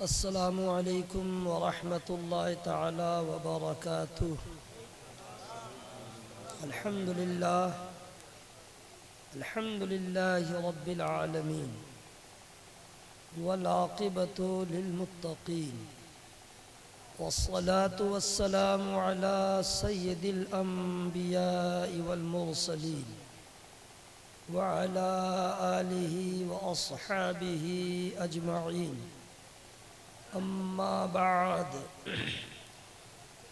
अस्सलामु अलैकुम वरहमतुल्लाहि तआला वबरकातुह। अल्हम्दुलिल्लाहि रब्बिल आलमीन वल आक़िबतु लिलमुत्तक़ीन वस्सलातु वस्सलामु अला सय्यिदिल अंबियाइ वल मुरसलीन व अला आलिहि व अस्हाबिहि अजमईन। अम्मा बाद,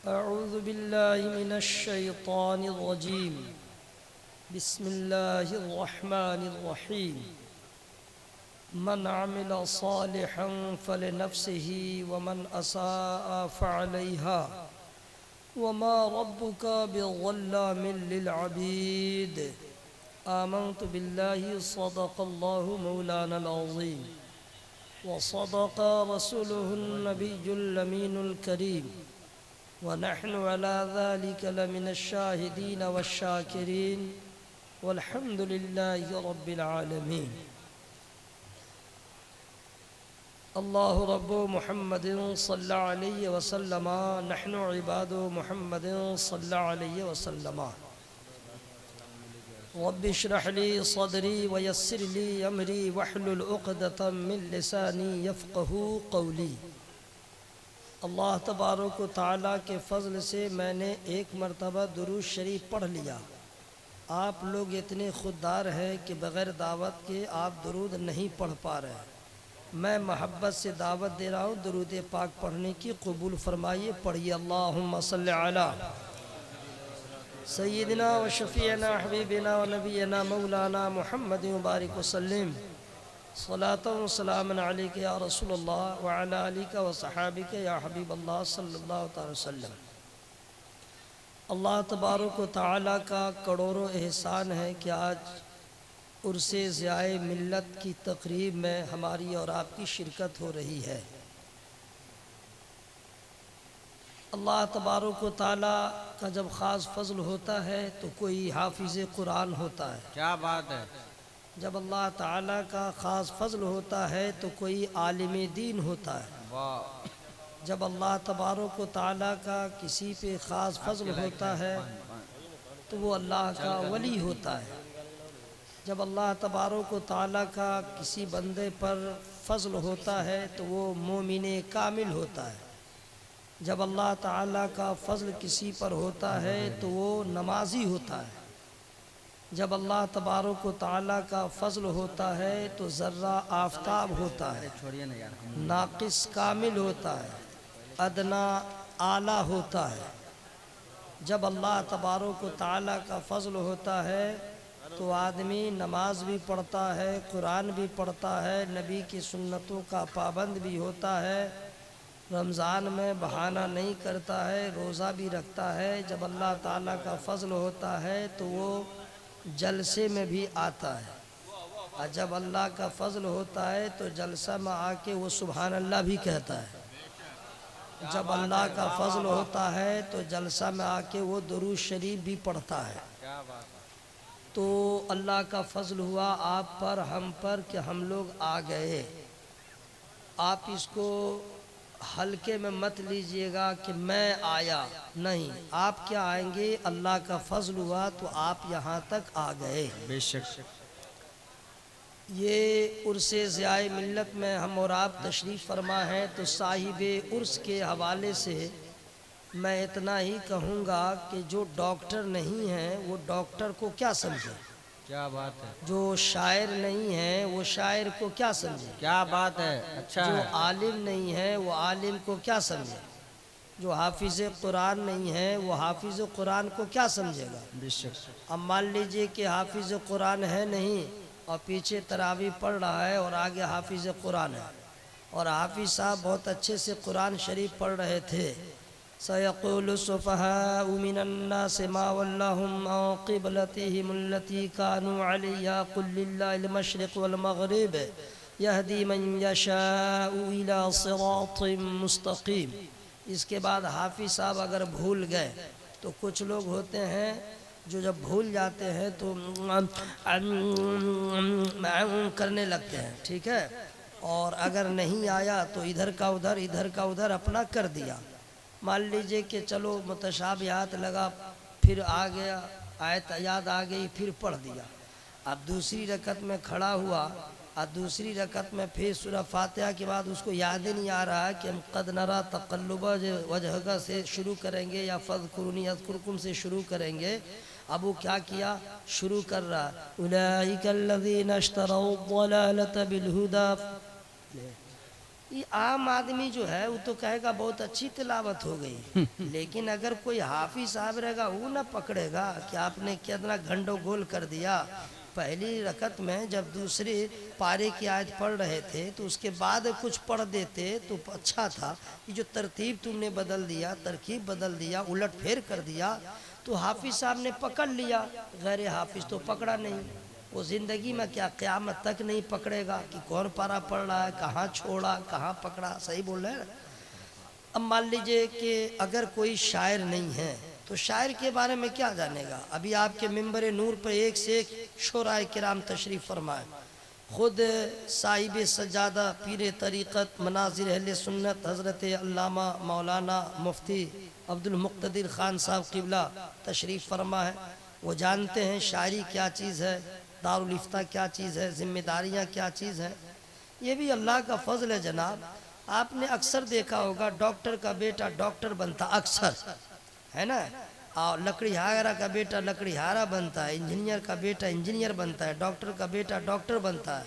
अऊज़ु बिल्लाहि मिनश शैतानिर रजीम। बिस्मिल्लाहिर रहमानिर रहीम। मन अमिला सालिहन फलिनफ्सिही व मन असाअ फअलैहा व मा रब्बुका बिज़ल्लामिन लिल अबीद। आमनतु बिल्लाहि सदक़ल्लाहु मौलानल अज़ीम व सदक़ रसूलुहुन नबियुल अमीनुल करीम व नहनु अला ज़ालिका लमिनश शाहिदीन वश्शाकिरीन वल्हम्दुलिल्लाहि रब्बिल आलमीन। अल्लाहु रब्बु मुहम्मदिन सल्लल्लाहु अलैहि वसल्लम नहनु इबादु मुहम्मदिन सल्लल्लाहु अलैहि वसल्लम। रब्बि इश्रह ली सदरी व यस्सिर ली अमरी वहलुल उक़दतम मिन लिसानी यफ़क़हू क़ौली। अल्लाह तबारक व तआला के फ़ज़ल से मैंने एक मरतबा दुरूद शरीफ पढ़ लिया। आप लोग इतने खुददार हैं कि बग़ैर दावत के आप दुरूद नहीं पढ़ पा रहे। मैं मोहब्बत से दावत दे रहा हूँ दुरूद पाक पढ़ने की, कबूल फरमाइए। पढ़िए अल्लाहुम्मा सल्लि अला सय्यिदिना व शफ़ीअना हबीबिना व नबीना मौलाना मुहम्मदिन व बारिक वसल्लिम सलातन व सलामन अलैका या रसूलल्लाह व अला आलिका व सहाबिका या हबीबल्लाह सल्लल्लाहु अलैहि वसल्लम। अल्लाह तबारक व तआला का करोड़ों एहसान है कि आज उर्से ज़ियाए मिल्लत की तक़रीब में हमारी और आपकी शिरकत हो रही है। अल्लाह तबारक व तआला का जब ख़ास फ़ज़ल होता है तो कोई हाफिज़ कुरान होता है। क्या बात है। जब अल्लाह ताला का ख़ास फ़ज़ल होता है तो कोई आलिम दीन होता है। वाह। जब अल्लाह तबारक व तआला का किसी पे ख़ास फ़ज़ल होता है तो वो अल्लाह का वली होता है। जब अल्लाह तबारक व तआला का किसी बंदे पर फ़ज़ल होता है तो वो मोमिन कामिल होता है। जब अल्लाह ताला का फ़ज़ल किसी पर होता है तो वो नमाजी होता है। जब अल्लाह तबारक व तआला का फ़ज़ल होता है तो ज़र्रा आफ़ताब होता है, छोड़िए ना यार। नाक़िस कामिल होता है, अदना आला होता है। जब अल्लाह तबारक व तआला का फ़ज़ल होता है तो आदमी नमाज भी पढ़ता है, कुरान भी पढ़ता है, नबी की सुन्नतों का पाबंद भी होता है, रमज़ान में बहाना नहीं करता है, रोज़ा भी रखता है। जब अल्लाह ताला का फ़ज़ल होता है तो वो जलसे में भी आता है, और जब अल्लाह का फ़ज़ल होता है तो जलसा में आके वो सुभान अल्लाह भी कहता है। जब अल्लाह का फ़ज़ल होता है तो जलसा में आके वो दुरूद शरीफ भी पढ़ता है। क्या बात है। तो अल्लाह का फ़ज़ल हुआ आप पर, हम पर, कि हम लोग आ गए। आप इसको हल्के में मत लीजिएगा कि मैं आया, नहीं, आप क्या आएंगे, अल्लाह का फ़ज़ल हुआ तो आप यहाँ तक आ गए। बेशक। ये उर्से ज़ियाए मिल्लत में हम और आप तशरीफ़ फरमा हैं तो साहिब उर्स के हवाले से मैं इतना ही कहूँगा कि जो डॉक्टर नहीं हैं वो डॉक्टर को क्या समझे, क्या बात है। जो शायर नहीं है वो शायर को क्या समझे, क्या बात है। अच्छा जो है। आलिम नहीं है वो आलिम को क्या समझे, जो हाफिज़ कुरान नहीं है वो हाफिज़ कुरान को क्या समझेगा। बेशक। अब मान लीजिए कि हाफिज़ कुरान है नहीं और पीछे तरावी पढ़ रहा है और आगे हाफिज़ कुरान है, और हाफिज़ साहब बहुत अच्छे से कुरान शरीफ पढ़ रहे थे। सयक़ूलु सुफ़हाउ मिनन्नासि मा वल्लाहुम अन क़िबलतिहिमुल्लती कानू अलैहा क़ुल लिल्लाहिल मशरिक़ वल मग़रिब यहदी मन यशाउ इला सिरातिम मुस्तक़ीम। इसके बाद हाफिज़ साहब अगर भूल गए तो कुछ लोग होते हैं जो जब भूल जाते हैं तो करने लगते हैं, ठीक है। और अगर नहीं आया तो इधर का उधर अपना कर दिया। मान लीजिए कि चलो मुतशाबिहात लगा, फिर आ गया, आयत याद आ गई, फिर पढ़ दिया। अब दूसरी रकत में खड़ा हुआ और दूसरी रकत में फिर सूरह फातिहा के बाद उसको याद ही नहीं आ रहा है कि हम कद नरा तक़ल्लुब वजहका से शुरू करेंगे या फ़ज़्कुरूनी अज़्कुरकुम से शुरू करेंगे। अब वो क्या किया, शुरू कर रहा उलाइकल्लज़ीना इश्तरौद्दलालत बिलहुदा। ये आम आदमी जो है वो तो कहेगा बहुत अच्छी तिलावत हो गई, लेकिन अगर कोई हाफिज साहब रहेगा वो ना पकड़ेगा कि आपने कितना गंडोगोल कर दिया। पहली रकत में जब दूसरे पारे की आयत पढ़ रहे थे तो उसके बाद कुछ पढ़ देते तो अच्छा था। ये जो तरतीब तुमने बदल दिया, तरकीब बदल दिया, उलट फेर कर दिया, तो हाफिज साहब ने पकड़ लिया, गैर हाफिज तो पकड़ा नहीं। वो ज़िंदगी में क्या क़यामत तक नहीं पकड़ेगा कि कौन पारा पढ़ रहा है, कहाँ छोड़ा, कहाँ पकड़ा। सही बोल रहे हैं। अब मान लीजिए कि अगर कोई शायर नहीं है तो शायर के बारे में क्या जानेगा। अभी आपके मिंबर नूर पर एक से एक शोराए किराम तशरीफ़ फरमाए। ख़ुद साहिब सजादा पीर तरीक़त मनाज़िर अहले सुन्नत हज़रत अल्लामा मौलाना मुफ्ती अब्दुल मुक़्तदिर ख़ान साहब क़िबला तशरीफ़ फरमा है। वो जानते हैं शायरी क्या चीज़ है, दारुल इफ्ता क्या चीज़ है, ज़िम्मेदारियाँ क्या चीज़ है। ये भी अल्लाह का फ़ज़ल है जनाब। आपने अक्सर देखा होगा डॉक्टर का बेटा डॉक्टर बनता, अक्सर है ना, और लकड़ीहारा का बेटा लकड़ीहारा बनता है, इंजीनियर का बेटा इंजीनियर बनता है, डॉक्टर का बेटा डॉक्टर बनता है।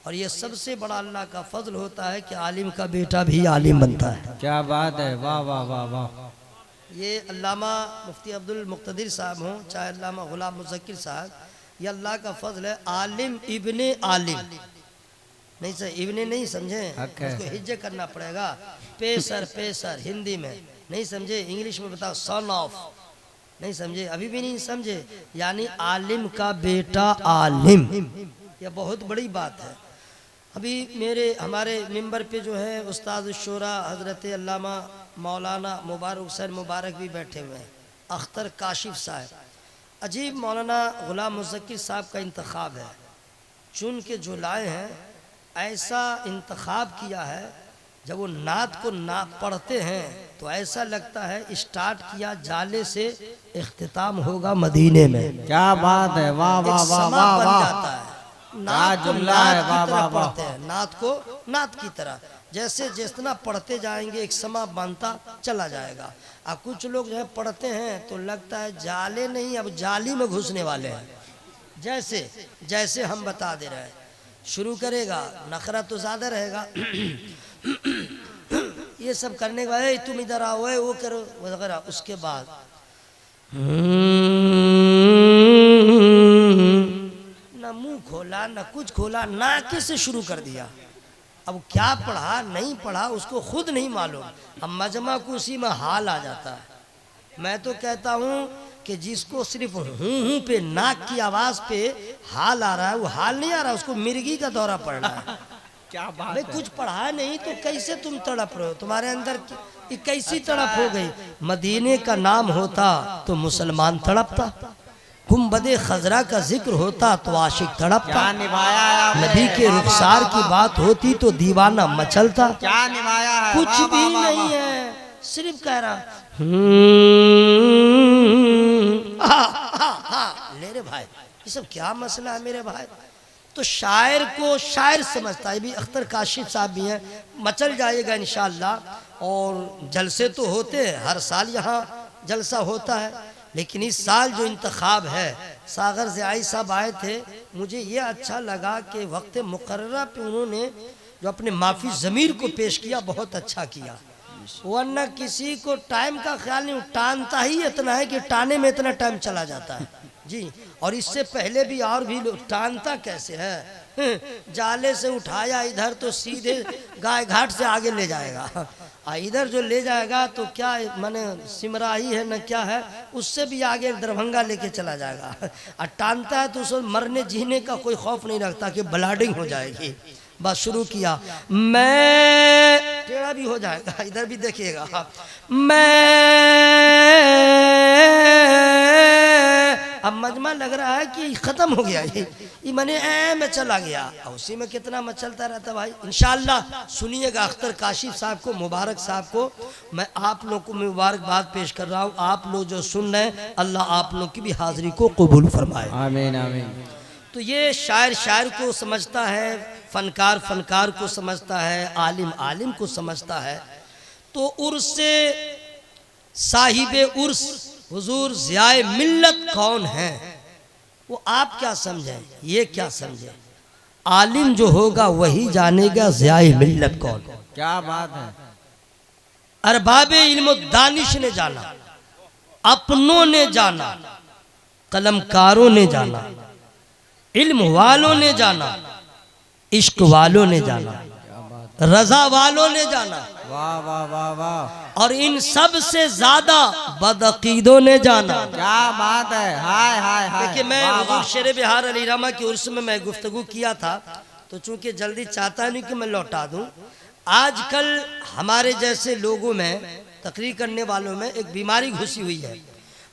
और ये सबसे बड़ा अल्लाह का फ़ज़ल होता है कि आलिम का बेटा भी आलिम बनता है। क्या बात है, वाह वाह वाह वाह। ये अल्लामा मुफ्ती अब्दुल मुक़्तदिर साहब हों चाहे अल्लामा ग़ुलाम मुज़क्किर साहब, ये अल्लाह का फ़ज़ल है। आलिम इब्ने आलिम नहीं सर, इब्ने नहीं समझे, उसको हिज्जे करना पड़ेगा। पेसर हिंदी में नहीं समझे, इंग्लिश में बताओ सन ऑफ, नहीं समझे, अभी भी नहीं समझे, यानी आलिम का बेटा आलिम। यह बहुत बड़ी बात है। अभी हमारे मिंबर पे जो है उस्ताद शुरा हज़रत अल्लामा मौलाना मुबारक हुसैन मुबारक भी बैठे हुए हैं, अख्तर काशिफ साहब। अजीब मौलाना ग़ुलाम मुज़क्किर साहब का इंतखाब है, चुन के जो लाए हैं, ऐसा इंतखाब किया है। जब वो नात को पढ़ते हैं तो ऐसा लगता है स्टार्ट किया जाले से, इख्तिताम होगा मदीने में। क्या बात है, वाह वाह वाह वाह वाह। नात को नात की तरह पढ़ते हैं, नात को नात की तरह, जैसे जितना पढ़ते जाएंगे एक समा बनता चला जाएगा। अब कुछ लोग जो है पढ़ते हैं तो लगता है जाले नहीं, अब जाली में घुसने वाले हैं। जैसे जैसे हम बता दे रहे हैं, शुरू करेगा नखरा तो ज़्यादा रहेगा ये सब करने के बाद तुम इधर आओ, वो करो वगैरह, उसके बाद ना मुंह खोला ना कुछ खोला, ना किससे शुरू कर दिया। अब क्या पढ़ा नहीं पढ़ा उसको खुद नहीं मालूम। अब मजमा को उसी में हाल आ जाता है। मैं तो कहता हूँ कि जिसको सिर्फ हूँ पे नाक की आवाज़ पे हाल आ रहा है, वो हाल नहीं आ रहा, उसको मिर्गी का दौरा पड़ रहा है। क्या बात है? कुछ पढ़ा नहीं तो कैसे तुम तड़प रहे हो, तुम्हारे अंदर कैसी तड़प हो गई। मदीने का नाम होता तो मुसलमान तड़पता, गुंबदे खजरा का जिक्र होता तो आशिक तड़पता, नबी के रुखसार की बात होती तो दीवाना मचलता। क्या निभाया है, कुछ भी नहीं है, सिर्फ कह रहा ले रे भाई, ये सब क्या मसला है मेरे भाई। तो शायर को शायर समझता है। भी अख्तर काशिफ साहब भी हैं, मचल जाएगा इंशाअल्लाह। और जलसे तो होते हैं, हर साल यहाँ जलसा होता है, लेकिन इस साल जो इंतखाब है, सागर ज़ियाई साहब आए थे, मुझे ये अच्छा लगा कि वक्त मुकर्ररा पे उन्होंने जो अपने माफी ज़मीर को पेश किया, बहुत अच्छा किया। वरना किसी को टाइम का ख्याल नहीं, टानता ही इतना है कि टाने में इतना टाइम चला जाता है जी। और इससे पहले भी और भी लोग टानता कैसे है, जाले से उठाया इधर तो सीधे गाय घाट से आगे ले जाएगा, इधर जो ले जाएगा तो क्या माने सिमराही है न क्या है, उससे भी आगे दरभंगा लेके चला जाएगा। और टानता है तो उसको मरने जीने का कोई खौफ नहीं रखता कि ब्लाडिंग हो जाएगी। बस शुरू किया, मैं टेढ़ा भी हो जाएगा, इधर भी देखिएगा, मैं अब मजमा लग रहा है कि खत्म हो गया ये मैंने में चला गया, और उसी में कितना मचलता रहता भाई। इंशाअल्लाह सुनिएगा अख्तर काशिफ साहब को, मुबारक साहब को मैं आप लोग को मुबारकबाद पेश कर रहा हूँ। आप लोग जो सुन रहे हैं अल्लाह आप लोग की भी हाजिरी को कबूल फरमाए, आमीन आमीन। तो ये शायर शायर को समझता है, फनकार फनकार को समझता है, आलिम आलिम को समझता है। तो उर्स से साहिबे उर्स हुजूर ज़ियाए मिल्लत कौन है वो आप क्या समझें, ये क्या समझें। आलिम जो होगा वही जानेगा ज़ियाए मिल्लत कौन। क्या बात है। अरबाबे इल्म दानिश ने जाना, अपनों ने जाना, कलमकारों ने जाना, इल्म वालों ने जाना, इश्क वालों ने जाना, रजा वालों ने जाना, वाह वाह वाह वाह। और इन सब से ज्यादा बदअकीदों ने जाना। क्या बात है, हाय हाय हाय। देखिए मैं हुजूर शेर बिहार अली रामा की उर्स में मैं गुफ्तगू किया था, तो चूंकि जल्दी चाहता नहीं कि मैं लौटा दूं। आजकल हमारे जैसे लोगों में, तकरीर करने वालों में एक बीमारी घुसी हुई है।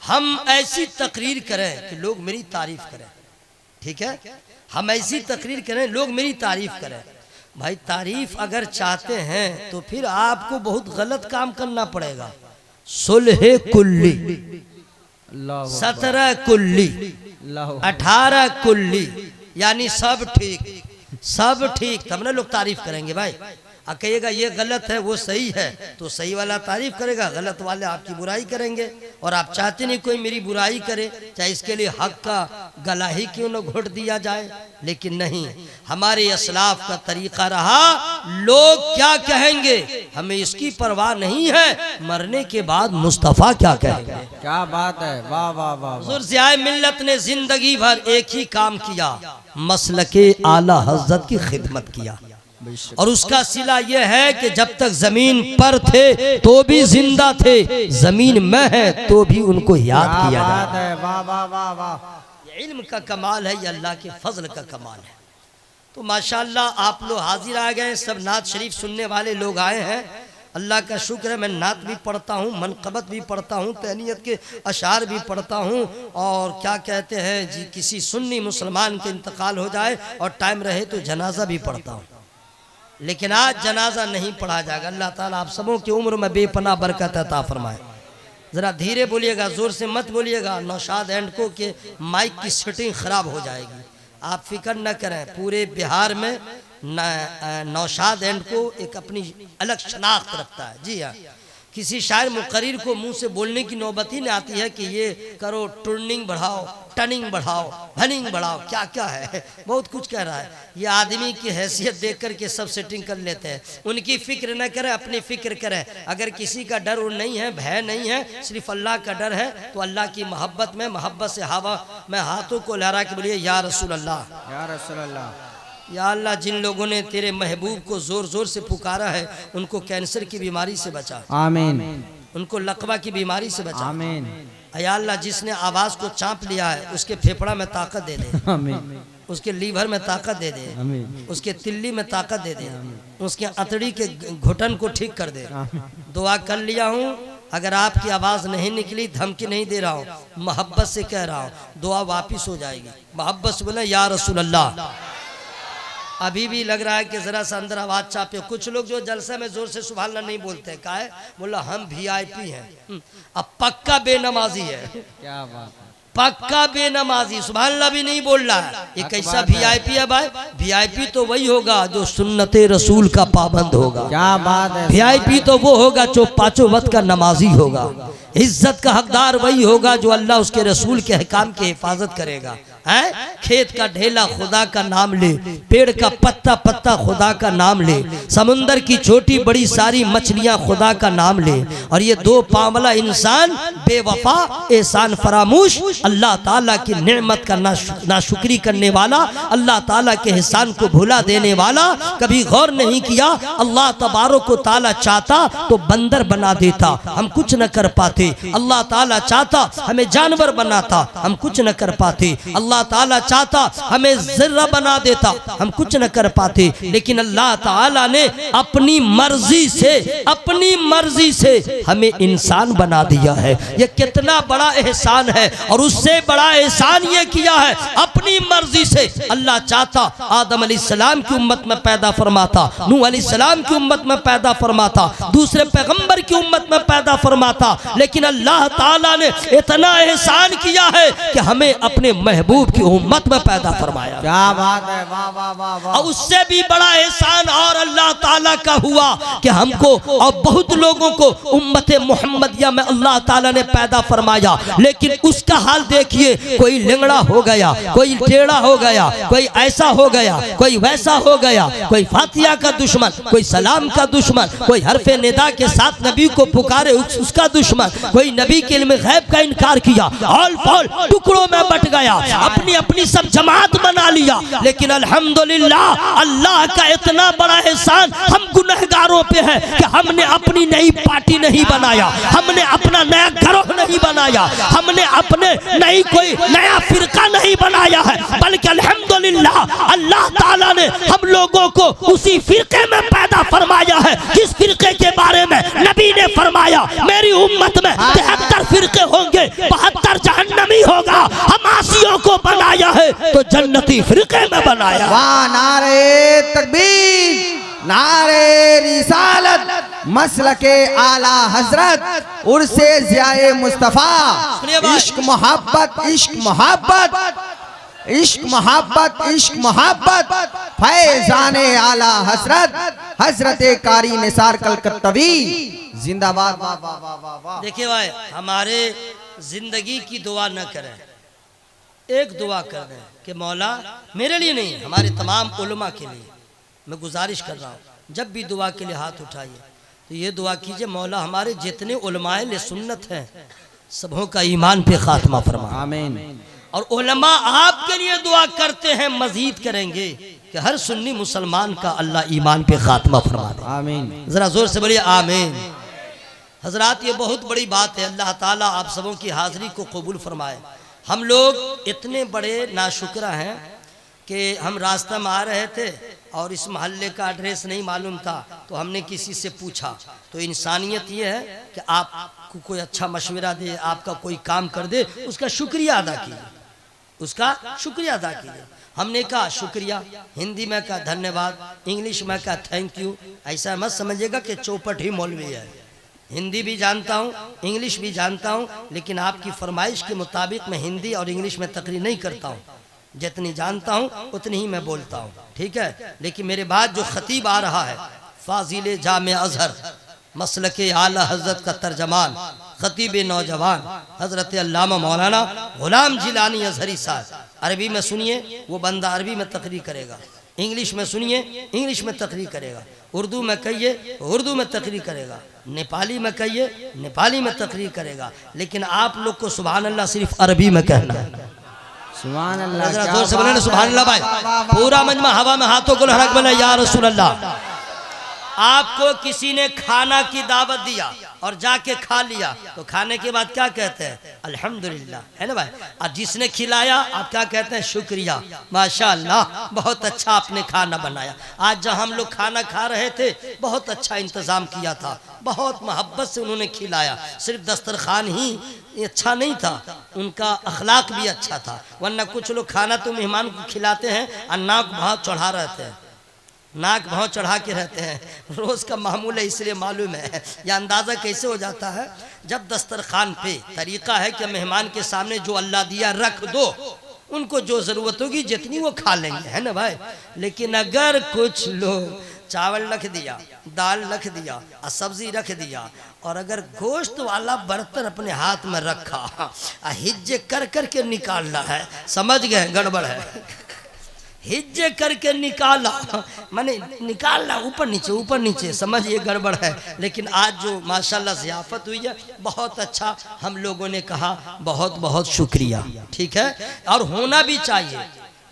हम ऐसी तकरीर करें कि लोग मेरी तारीफ करें, ठीक है, हम ऐसी तकरीर करें लोग मेरी तारीफ करें। भाई तारीफ अगर चाहते हैं तो फिर आपको बहुत गलत काम करना पड़ेगा। सुलह कुल्ली, 17 कुल्ली, 18 कुल्ली, यानी सब ठीक, सब ठीक, तब ना लोग तारीफ करेंगे। भाई कहिएगा ये गलत है वो सही है, तो सही वाला तारीफ करेगा, गलत वाले आपकी बुराई करेंगे। और आप चाहते नहीं कोई मेरी बुराई करे, चाहे इसके लिए हक का गला ही क्यों न घोट दिया जाए। लेकिन नहीं, हमारे असलाफ का तरीका रहा लोग क्या कहेंगे हमें इसकी परवाह नहीं है, मरने के बाद मुस्तफ़ा क्या कहेंगे। क्या बात है, वाह वाह वाह। हुजूर ज़ियाए मिल्लत ने जिंदगी भर एक ही काम किया, मसलके आला हज़रत की खिदमत किया। और उसका सिला यह है कि जब तक जमीन पर थे तो भी जिंदा थे, जमीन में है तो भी उनको याद किया जाता है। वाह वाह वाह वाह। ये इल्म का कमाल है, ये अल्लाह के फजल का कमाल है। तो माशाअल्लाह आप लोग हाजिर आ गए, सब नात शरीफ सुनने वाले लोग आए हैं। अल्लाह का शुक्र है, मैं नात भी पढ़ता हूँ, मनक़बत भी पढ़ता हूँ, तहनीयत के अशार भी पढ़ता हूँ। और क्या कहते हैं जी, किसी सुन्नी मुसलमान के इंतकाल हो जाए और टाइम रहे तो जनाजा भी पढ़ता हूँ। लेकिन आज जनाजा नहीं पढ़ा जाएगा। अल्लाह ताला आप सबों की उम्र में बेपनाह बरकत अता फरमाए। ज़रा धीरे बोलिएगा, ज़ोर से मत बोलिएगा, नौशाद एंड को के माइक की सेटिंग ख़राब हो जाएगी। आप फिक्र न करें, पूरे बिहार में नौशाद एंड को एक अपनी अलग शनाख्त रखता है। जी हाँ, किसी शायर मुकर्रिर को मुंह से बोलने की नौबत ही नहीं आती है कि ये करो, टर्निंग बढ़ाओ, टर्निंग बढ़ाओ, हनिंग बढ़ाओ, क्या क्या है, बहुत कुछ कह रहा है। ये आदमी की हैसियत देख कर के सब सेटिंग कर लेते हैं। उनकी फिक्र न करें, अपनी फिक्र करें। अगर किसी का डर नहीं है, भय नहीं है, सिर्फ अल्लाह का डर है, तो अल्लाह की मोहब्बत में, मोहब्बत से हवा में हाथों को लहरा के बोलिए या रसूल अल्लाह, या रसूल अल्लाह। या अल्लाह, जिन लोगों ने तेरे महबूब को जोर जोर से पुकारा है उनको कैंसर की बीमारी से बचा, आमीन। उनको लकवा की बीमारी से बचा, आमीन। या अल्लाह, जिसने आवाज़ को चाँप लिया है उसके फेफड़ा में ताकत दे दे, आमीन। उसके लीवर में ताकत दे दे, आमीन। उसके तिल्ली में ताकत दे दे, उसके अतड़ी के घुटन को ठीक कर दे। दुआ कर लिया हूँ। अगर आपकी आवाज़ नहीं निकली, धमकी नहीं दे रहा हूँ, मोहब्बत से कह रहा हूँ, दुआ वापिस हो जाएगी। मोहब्बत से बोला या रसूल अल्लाह। अभी भी लग रहा है कि जरा सा अंदर आवाज चापे। कुछ लोग जो जलसे में जोर से सुभान अल्लाह नहीं बोलते, का है बोला हम VIP हैं, अब पक्का बेनमाजी है। क्या बात है, पक्का बेनमाजी, सुभान अल्लाह भी नहीं बोल रहा है। ये कैसा VIP है भाई? VIP तो वही होगा जो सुन्नते रसूल का पाबंद होगा। क्या बात है। VIP तो वो होगा जो पांचों वक्त का नमाजी होगा। इज्जत का हकदार वही होगा जो अल्लाह उसके रसूल के अहकाम की हिफाजत करेगा। है खेत का ढेला खुदा का नाम ले, पेड़ का पत्ता पत्ता खुदा का नाम ले, समुंदर की छोटी बड़ी सारी मछलियां खुदा का नाम ले, और ये दो पांवला इंसान बेवफा, एहसान फरामूश, अल्लाह ताला की नेमत का नाशुक्री करने वाला, अल्लाह ताला के एहसान को भुला देने वाला, कभी गौर नहीं किया अल्लाह तबारक व ताला चाहता तो बंदर बना देता, हम कुछ न कर पाते। अल्लाह ताला चाहता हमें जानवर बनाता, हम कुछ न कर पाते। अल्लाह अल्लाह ताला चाहता हमें ज़र्रा बना देता, हम कुछ न कर पाते, लेकिन अल्लाह ताला ने अपनी मर्जी से हमें इंसान बना दिया है। ये कितना बड़ा एहसान है। और उससे बड़ा एहसान ये किया है, अपनी मर्जी से अल्लाह चाहता आदम अलैहिस्सलाम की उम्मत में पैदा फरमाता, नूह अलैहिस्सलाम की उम्मत में पैदा फरमाता, दूसरे पैगंबर की उम्मत में पैदा फरमाता, लेकिन अल्लाह ताला ने इतना एहसान किया है कि हमें अपने महबूब की उम्मत में पैदा फरमाया। क्या बात है, वाह वाह वाह वाह। और उससे भी बड़ा एहसान और अल्लाह ताला का हुआ कि हमको और बहुत लोगों को उम्मत मुहम्मदिया में अल्लाह ताला ने पैदा फरमाया, लेकिन उसका हाल देखिए, कोई लिंगड़ा हो गया, कोई टेढ़ा हो गया, कोई ऐसा हो गया, कोई वैसा हो गया, कोई फातिया का दुश्मन, कोई सलाम का दुश्मन, कोई हरफे निदा के साथ नबी को पुकारे उसका दुश्मन, कोई नबी के इल्म गैब का इनकार किया, ऑल पॉल टुकड़ों में बट गया, अपनी अपनी सब जमात बना लिया। लेकिन अल्हम्दुलिल्लाह अल्लाह का इतना बड़ा एहसान हम गुनहगारों पे है कि हमने अपनी नई पार्टी नहीं बनाया, हमने अपना नया गिरोह नहीं बनाया, हमने अपने नई कोई नया फिरका नहीं बनाया है, बल्कि अल्हम्दुलिल्लाह अल्लाह ताला ने हम लोगों को उसी फिरके में पैदा फरमाया है जिस फिरके के बारे में नबी ने फरमाया, मेरी उम्मत में 73 फिरके होंगे, 72 जहन्नमी होगा। हम आसियों को बनाया है तो जन्नती फिरके में बनाया। वाह, नारे तकबीर, नारे रिसालत, मसलके आला हजरत, उर्से ज़ियाए मुस्तफ़ा, इश्क मोहब्बत, इश्क मोहब्बत, इश्क मोहब्बत, इश्क मोहब्बत, फैजाने आला हजरत, हजरत कारी निसार कलकत्तवी जिंदाबाद। वाह वाह वाह वाह वाह। देखिए भाई, हमारे जिंदगी की दुआ न करें, एक दुआ कर दें कि मौला, मेरे लिए नहीं, हमारे तमाम उलमा के लिए मैं गुजारिश कर रहा हूँ, जब भी दुआ के लिए हाथ उठाइए तो ये दुआ कीजिए, मौला हमारे जितने उलमाए ले सुन्नत हैं सबों का ईमान पे खात्मा फरमा। आमीन। और उलमा आपके लिए दुआ करते हैं, मजीद करेंगे कि हर सुन्नी मुसलमान का अल्लाह ईमान पे खात्मा फरमा दे। आमीन। जरा जोर से बोलिए आमीन। हजरात, ये बहुत बड़ी बात है, अल्लाह ताला आप सबों की हाजिरी को कबूल फरमाए। हम लोग इतने बड़े नाशुक्रा हैं कि हम रास्ते में आ रहे थे और इस मोहल्ले का एड्रेस नहीं मालूम था, तो हमने किसी से पूछा, तो इंसानियत ये है कि आपको कोई अच्छा मशवरा दे, आपका कोई काम कर दे, उसका शुक्रिया अदा कीजिए, उसका शुक्रिया अदा कीजिए। हमने कहा शुक्रिया, हिंदी में कहा धन्यवाद, इंग्लिश में कहा थैंक यू। ऐसा मत समझिएगा कि चौपट ही मौलवी है, हिंदी भी जानता हूँ, इंग्लिश भी जानता हूँ, लेकिन आपकी फरमाइश के मुताबिक मैं हिंदी और इंग्लिश में तकरीर नहीं करता हूँ, जितनी जानता हूँ उतनी ही मैं बोलता हूँ, ठीक है। लेकिन मेरे बाद जो खतीब आ रहा है, फाजिल जामे अजहर, मसलके आला हजरत का तर्जमान, खतीब नौजवान हजरत अल्लामा मौलाना गुलाम जिलानी अजहरी साहब, अरबी में सुनिए, वो बंदा अरबी में तकरीर करेगा, इंग्लिश में सुनिए, इंग्लिश में तकरीर करेगा, उर्दू में कहिए, उर्दू में तकरीर करेगा, नेपाली में कहिए, नेपाली में तकरीर करेगा, लेकिन आप लोग को सुभान अल्लाह सिर्फ अरबी में कहना है। सुभान अल्लाह। जोर से बोले ना सुभान अल्लाह भाई। पूरा मजमा हवा में हाथों को लहरा के बोले या रसूल अल्लाह। आपको किसी ने खाना की दावत दिया और जाके खा लिया, तो खाने के बाद क्या कहते हैं? अल्हम्दुलिल्लाह, है ना भाई। और जिसने खिलाया आप क्या कहते हैं? शुक्रिया, माशाअल्लाह, बहुत अच्छा आपने खाना बनाया। आज जब हम लोग खाना खा रहे थे, बहुत अच्छा इंतज़ाम किया था, बहुत मोहब्बत से उन्होंने खिलाया। सिर्फ दस्तरखान ही अच्छा नहीं था, उनका अखलाक भी अच्छा था। वरना कुछ लोग खाना तो मेहमान को खिलाते हैं और नाक भाव चढ़ा रहते हैं, नाक भाव चढ़ा के रहते हैं, रोज़ का मामूल है, इसलिए मालूम है। यह अंदाज़ा कैसे हो जाता है? जब दस्तरखान पे तरीक़ा है कि मेहमान के सामने जो अल्लाह दिया रख दो, उनको जो ज़रूरत होगी जितनी वो खा लेंगे, है ना भाई। लेकिन अगर कुछ लोग चावल रख दिया, दाल रख दिया और सब्ज़ी रख दिया, और अगर गोश्त वाला बर्तन अपने हाथ में रखा, हिज्जे कर कर के निकाल रहा है, समझ गए गड़बड़ है। हिज्जे करके निकाला, माने निकालना ऊपर नीचे, समझिए गड़बड़ है। लेकिन आज जो माशाल्लाह ज़ियाफ़त हुई है, बहुत अच्छा, हम लोगों ने कहा बहुत बहुत शुक्रिया, ठीक है। और होना भी चाहिए,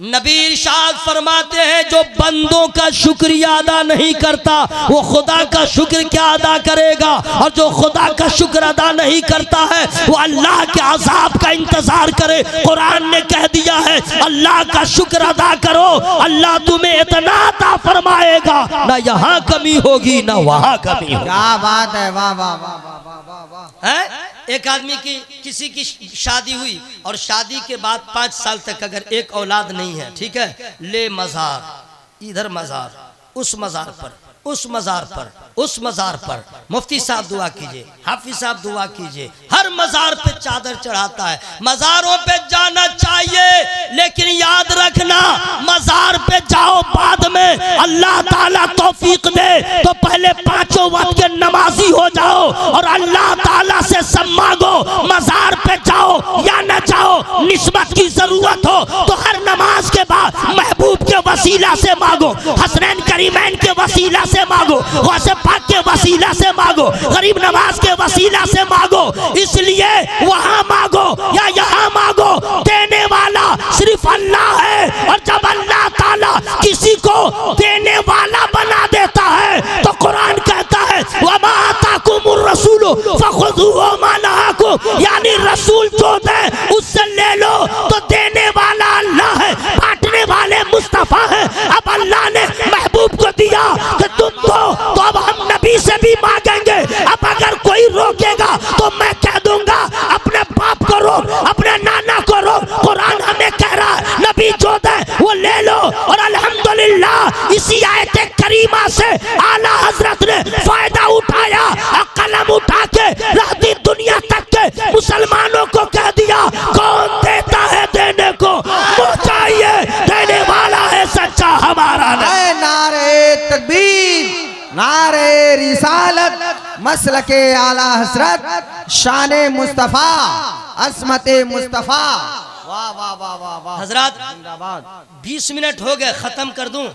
नबी इरशाद फरमाते हैं जो बंदों का शुक्रिया अदा नहीं करता वो खुदा का शुक्र क्या अदा करेगा, और जो खुदा का शुक्र अदा नहीं करता है वो अल्लाह के अजाब का इंतजार करे। कुरान ने कह दिया है अल्लाह का शुक्र अदा करो, अल्लाह तुम्हें इतना अता फरमाएगा, ना यहाँ कमी होगी ना वहाँ कमी होगी। क्या बात है, वाह वाह वाह वाह वाह वाह। है एक आदमी की किसी की शादी हुई और शादी के बाद 5 साल तक अगर एक औलाद नहीं है, ठीक है, ले मजार, इधर मजार, उस मजार पर, उस मजार पर, उस मजार पर, मुफ्ती साहब दुआ कीजिए, हाफिज साहब दुआ कीजिए, हर मजार पे चादर चढ़ाता है। मजारों पे जाना चाहिए लेकिन याद रखना मजार पे जाओ बाद में, अल्लाह ताला तौफीक दे तो पहले 5 वक्त के नमाजी हो जाओ और अल्लाह ताला से सब मांगो। मजार पे जाओ या न जाओ, निस्बत की जरूरत हो तो हर नमाज के बाद महबूब के वसीला से मांगो, हसनैन करीमैन के वसीला से मांगो, गौसे पाक के वसीला से मांगो, गरीब नवाज के वसीला से मांगो। इसलिए वहां मांगो या यहाँ मांगो, देने वाला सिर्फ अल्लाह है। और जब अल्लाह ताला किसी को देने वाला बना देता है तो कुरान कहता है वमा आताकुमुर रसूलु फखुज़ूहु वमा नहाकुम, यानी रसूल जो दे उससे ले लो। तो देने वाला अल्लाह है, बांटने वाले मुस्तफा है। अब अल्लाह ने महबूब को दिया कि तुम दो, तो अब हम नबी से भी मांगेंगे। अब अगर कोई रोकेगा तो मैं कह दूंगा अपने बाप को रोक, अपने नाना को रोक। कुरान हमें कह रहा है नबी जो दे वो ले लो। और अल्हम्दुलिल्लाह इसी आयत करीमा से आला हजरत ने फायदा उठाया और कलम उठा के रहती दुनिया तक के मुसलमानों को कह दिया कौन देता है देने को, वो चाहिए, देने वाला है सच्चा हमारा नहीं। नारे तकबीर, नारे रिसालत, मसलके आला हजरत, शाने मुस्तफा, असमते मुस्तफा। वाह वाह वाह वाह वाह। हजरत 20 मिनट हो गए, खत्म कर दूं?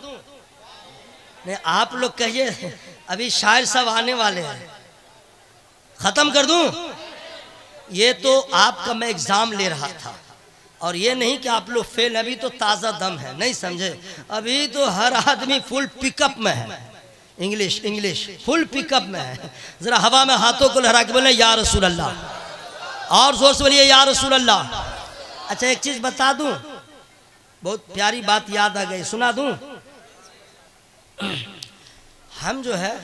नहीं आप लोग कहिए, अभी शायर सब आने वाले हैं, खत्म कर दूं? ये तो आपका मैं एग्जाम ले रहा था और ये नहीं कि आप लोग फेल, अभी तो ताज़ा दम है, नहीं समझे? अभी तो हर आदमी फुल पिकअप में है, इंग्लिश इंग्लिश फुल पिकअप में है। जरा हवा में हाथों को लहरा के बोले या रसूल अल्लाह, और जोर से बोलिए या रसूल अल्लाह। अच्छा एक चीज बता दूं, बहुत प्यारी बात याद आ गई, सुना दूं? हम जो है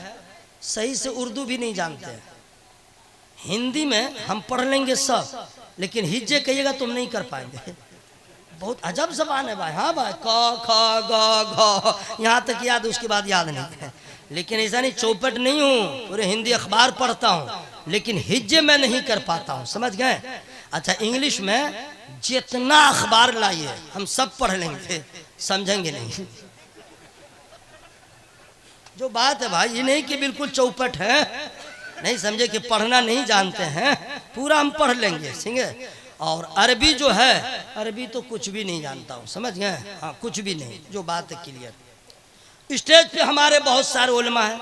सही से उर्दू भी नहीं जानते, हिंदी में हम पढ़ लेंगे सब, लेकिन हिज्जे कहिएगा तुम नहीं कर पाएंगे। बहुत अजब जबान है भाई। हाँ भाई, क ख ग घ यहाँ तक याद, उसके बाद याद नहीं है। लेकिन ऐसा नहीं, चौपट नहीं हूँ, पूरे हिंदी अखबार पढ़ता हूँ, लेकिन हिज्जे मैं नहीं कर पाता हूँ, समझ गए? अच्छा इंग्लिश में जितना अखबार लाइए हम सब पढ़ लेंगे, समझेंगे नहीं। जो बात है भाई, ये नहीं कि बिल्कुल चौपट है, नहीं समझे कि पढ़ना नहीं जानते हैं, पूरा हम पढ़ लेंगे, समझे? और अरबी जो है, अरबी तो कुछ भी नहीं जानता हूँ, समझ गए? हाँ कुछ भी नहीं, जो बात है क्लियर। स्टेज पे हमारे बहुत सारे उलमा हैं,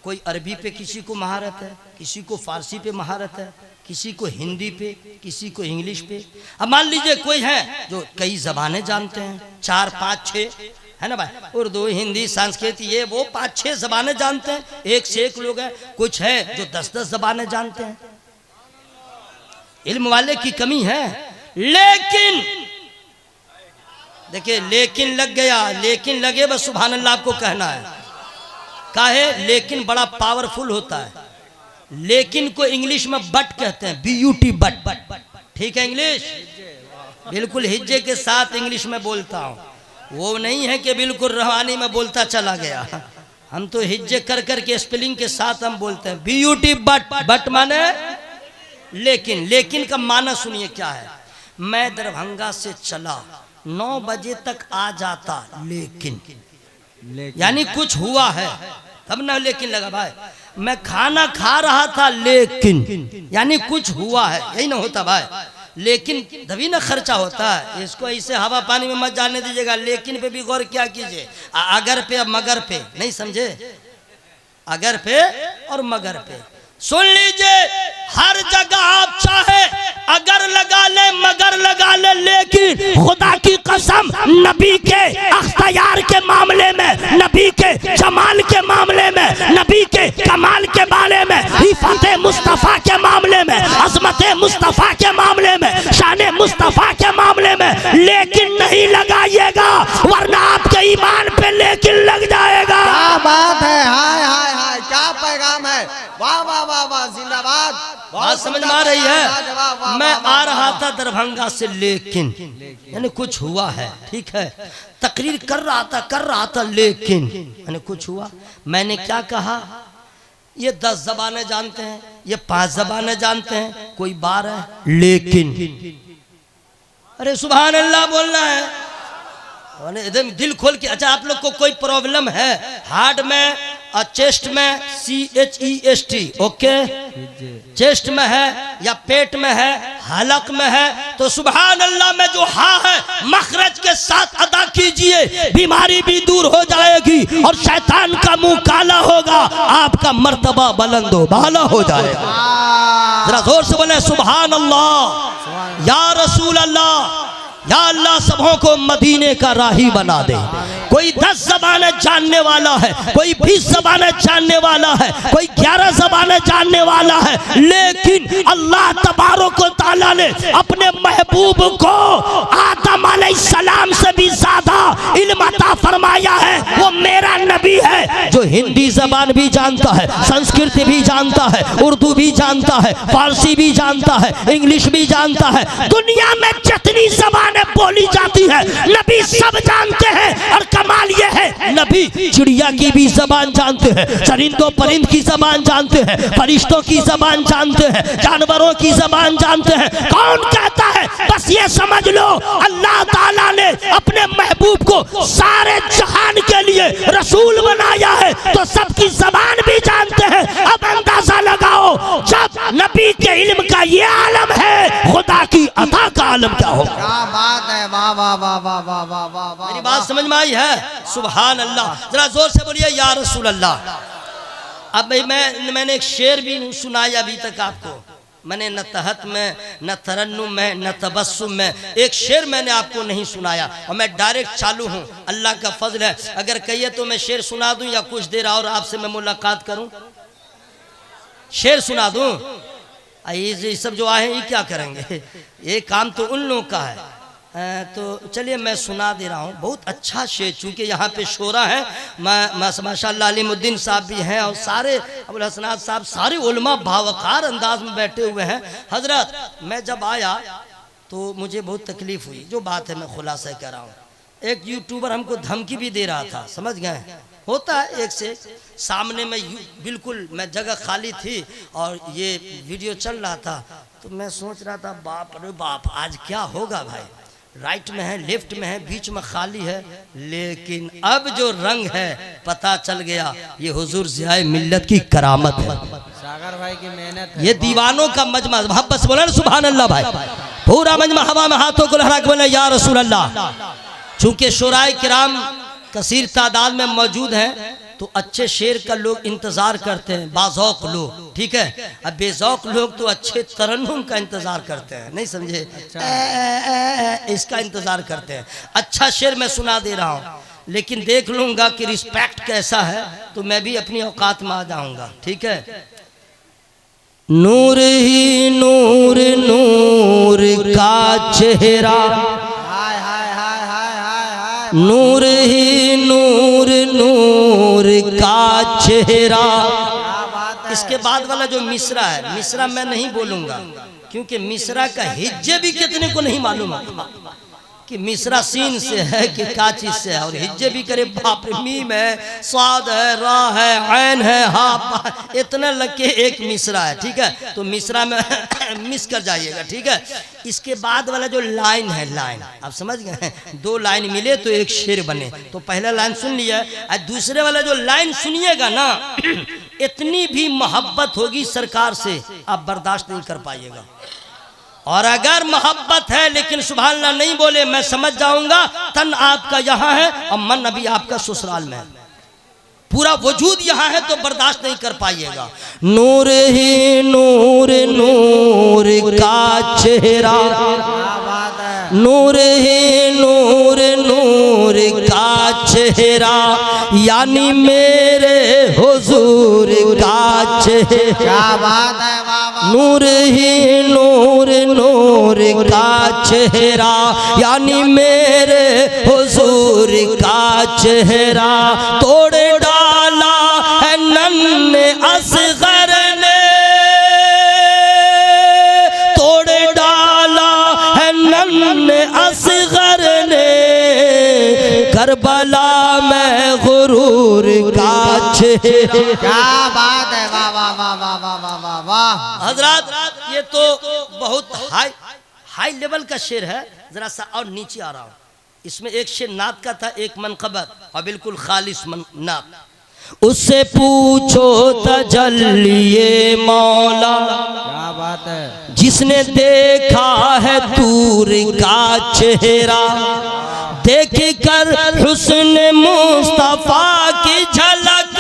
कोई अरबी पे किसी को महारत है, किसी को फारसी पे महारत है, किसी को हिंदी पे, किसी को इंग्लिश पे। अब मान लीजिए कोई है जो कई जबानें जानते हैं, 4 5 6, है ना भाई, उर्दू हिंदी संस्कृत ये वो 5 6 जबानें जानते हैं, एक से एक लोग हैं। कुछ है जो 10 जबानें जानते हैं, इल्म वाले की कमी है। लेकिन देखिए, लेकिन लग गया, लेकिन लगे बस सुभान अल्लाह आपको कहना है। काहे? लेकिन बड़ा पावरफुल होता है। लेकिन को इंग्लिश में बट कहते हैं, BUT बट, ठीक है? इंग्लिश बिल्कुल हिज्जे के साथ इंग्लिश में बोलता हूँ, वो नहीं है कि बिल्कुल रवानी में बोलता चला गया। हम तो हिज्जे कर कर के स्पेलिंग के साथ हम बोलते हैं BUT बट माने लेकिन। लेकिन का माना सुनिए क्या है। मैं दरभंगा से चला, 9 बजे तक आ जाता, लेकिन यानी कुछ हुआ है तब ना लेकिन लगा भाई। मैं खाना खा रहा था, लेकिन यानी कुछ हुआ है, यही ना होता भाई। लेकिन तभी ना खर्चा होता है। इसको ऐसे हवा पानी में मत जाने दीजिएगा, लेकिन पे भी गौर क्या कीजिए। अगर पे और मगर पे, नहीं समझे? अगर पे और मगर पे सुन लीजिए, हर जगह आप चाहे अगर लगा ले मगर लगा ले, लेकिन खुदा की कसम नबी के अख्तियार के मामले में, नबी के जमाल के मामले में, नबी के कमाल के बारे में, हिफात मुस्तफ़ा के मामले में, अज़मत मुस्तफ़ा के मामले में, शान मुस्तफ़ा के मामले में लेकिन नहीं लगाइएगा, वरना आपके ईमान पे लेकिन लग जाएगा। क्या बात है, हाय हाय हाय, क्या पैगाम है, वाह वाह वाह वाह, जिंदाबाद। बात समझ में आ रही है। मैं आ रहा था दरभंगा से, लेकिन यानी कुछ हुआ है, ठीक है, तकरीर कर रहा था लेकिन यानी कुछ हुआ। मैंने क्या कहा, ये 10 ज़बानें जानते हैं, ये 5 ज़बानें जानते हैं, कोई 12, लेकिन अरे सुभान अल्लाह बोलना है एकदम दिल खोल के। अच्छा, आप लोग को कोई प्रॉब्लम है हार्ट में और चेस्ट में, CHEST, ओके, चेस्ट में है या पेट में है, हलक में है, तो सुभान अल्लाह में जो हाँ है मखरज के साथ अदा कीजिए, बीमारी भी दूर हो जाएगी और शैतान का मुंह काला होगा, आपका मर्तबा बुलंद बाला हो जाएगा। जरा जोर से बोले सुभान अल्लाह, या रसूल अल्लाह, या अल्लाह सबों को मदीने का राही बना दे। कोई 10 ज़बानें जानने वाला है, कोई 20 ज़बानें जानने वाला है, कोई 11 ज़बानें जानने वाला है, लेकिन अल्लाह तबारक व तआला ने अपने महबूब को आदम अलैहिस्सलाम से भी ज्यादा इल्म अता फरमाया है। वो मेरा नबी है जो हिंदी ज़बान भी जानता है, संस्कृत भी जानता है, उर्दू भी जानता है, फारसी भी जानता है, इंग्लिश भी जानता है। दुनिया में जितनी ज़बान बोली जाती है नबी सब जानते हैं। और कमाल ये है, नबी चिड़िया की भी ज़बान जानते हैं, चरिंदों परिंद की ज़बान जानते हैं, फरिश्तों की ज़बान जानते हैं, जानवरों की ज़बान जानते हैं। कौन कहता है? बस ये समझ लो अल्लाह ताला ने अपने महबूब को सारे जहान के लिए रसूल बनाया है, तो सबकी ज़बान भी जानते हैं। अब अंदाजा लगाओ, जब नबी के इल्म का ये आलम है, खुदा की अता का आलम क्या होगा? क्या बात है, वाह वाह वाह वाह वाह वाह वाह वाह। मेरी बात समझ में आई है? सुभान अल्लाह, जरा जोर से बोलिए या रसूल अल्लाह। अब मैंने एक शेर भी नहीं सुनाया अभी तक आपको। मैंने न तहत में, न तरन्नुम में, न तबस्सुम में, एक शेर मैंने आपको नहीं सुनाया और मैं डायरेक्ट चालू हूँ। अल्लाह का फजल है, अगर कहिए तो मैं शेर सुना दूं या कुछ देर और आपसे मैं मुलाकात करूं, शेर सुना दूं। ये सब जो आए हैं ये क्या करेंगे? ये काम तो उन लोगों का है। तो चलिए मैं सुना दे रहा हूँ, बहुत अच्छा शेर, चूँकि यहाँ पे शोरा है, माशाअल्लाह अलीमुद्दीन साहब भी हैं और सारे अबुल हसनात साहब, सारे उलमा भावकार अंदाज में बैठे हुए हैं। हजरत, मैं जब आया तो मुझे बहुत तकलीफ़ हुई, जो बात है मैं खुलासा कह रहा हूँ। एक यूट्यूबर हमको धमकी भी दे रहा था, समझ गए, होता है एक से सामने में, बिल्कुल मैं जगह खाली थी और ये वीडियो चल रहा था, तो मैं सोच रहा था बाप रे बाप आज क्या होगा भाई, राइट में है, लेफ्ट में है, बीच में खाली है। लेकिन अब जो रंग है पता चल गया, ये हुजूर ज़ियाए मिल्लत की करामत है, सागर भाई की मेहनत है। ये दीवानों का मजमा। बस बोला सुभान अल्लाह भाई, पूरा मजमा हवा में हाथों को लहरा के बोले या रसूल अल्लाह। चूंकि शुराए किराम कसीर तादाद में मौजूद हैं, तो अच्छे शेर का लोग इंतजार करते हैं, बाज़ौक लोग, ठीक है। अब बेज़ौक लोग तो अच्छे तरन्नुम का इंतजार करते हैं, नहीं समझे? इसका इंतजार करते हैं। अच्छा शेर मैं सुना दे रहा हूँ, लेकिन देख लूंगा कि रिस्पेक्ट कैसा है, तो मैं भी अपनी औकात में आ जाऊंगा, ठीक है। नूर ही नूर नूर का चेहरा, नूर ही नूर नूर का चेहरा। इसके बाद वाला जो मिसरा है, मिसरा मैं नहीं बोलूंगा, क्योंकि मिसरा का हिज्जे भी कितने को नहीं मालूम है कि मिसरा सीन से है कि का चीज से है, और हिज्जे भी करे बाप रे, मीम है, स्वाद है, रा है, ऐन है, हा, इतना लग के एक मिसरा है, ठीक है। तो मिसरा में मिस कर जाइएगा, ठीक है। इसके बाद वाला जो लाइन है, लाइन आप समझ गए, 2 लाइन मिले तो एक शेर बने। तो पहला लाइन सुन लिया, और दूसरे वाला जो लाइन सुनिएगा ना, इतनी भी मोहब्बत होगी सरकार से आप बर्दाश्त नहीं कर पाइएगा। और अगर मोहब्बत है लेकिन सुभान अल्लाह नहीं बोले, मैं समझ जाऊंगा तन आपका यहाँ है और मन अभी आपका ससुराल में है। पूरा वजूद यहाँ है तो बर्दाश्त नहीं कर पाइएगा। नूर ही नूर नूर का चेहरा, नूर ही नूर नूर का चेहरा, यानी मेरे हुजूर का चेहरा। क्या बात है, वाह वाह। नूर ही नूर नूर का चेहरा, यानी मेरे हुजूर का चेहरा। तोड़ डाला है नन्हे असगर ने, तोड़ डाला है नन्हे असगर ने, करबला में गुरूर का चेहरा। क्या बात है, वाह वाह वाह वाह वाह वाह वाह वाह। हजरात ये तो बहुत हाई लेवल का शेर है। जरा सा और नीचे आ रहा हूँ। इसमें एक शेर नात का था, एक मनकबत और बिल्कुल खालिस नात। उससे पूछो तजल्लिए मौला, क्या बात है। जिसने देखा है तूर का चेहरा, देख कर हुस्न मुस्तफा की झलक,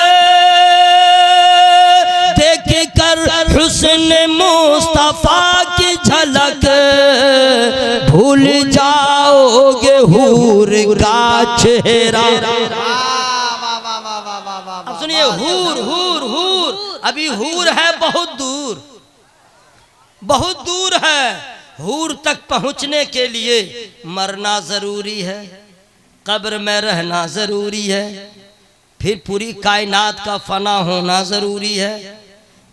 देख कर हुस्न मुस्तफा की झलक, भूल जाओगे हूर का चेहरा। अब सुनिए, हूर हूर हूर, अभी हूर है बहुत दूर, बहुत दूर है। हूर तक पहुंचने के लिए मरना जरूरी है, कब्र में रहना जरूरी है, फिर पूरी कायनात का फना होना जरूरी है,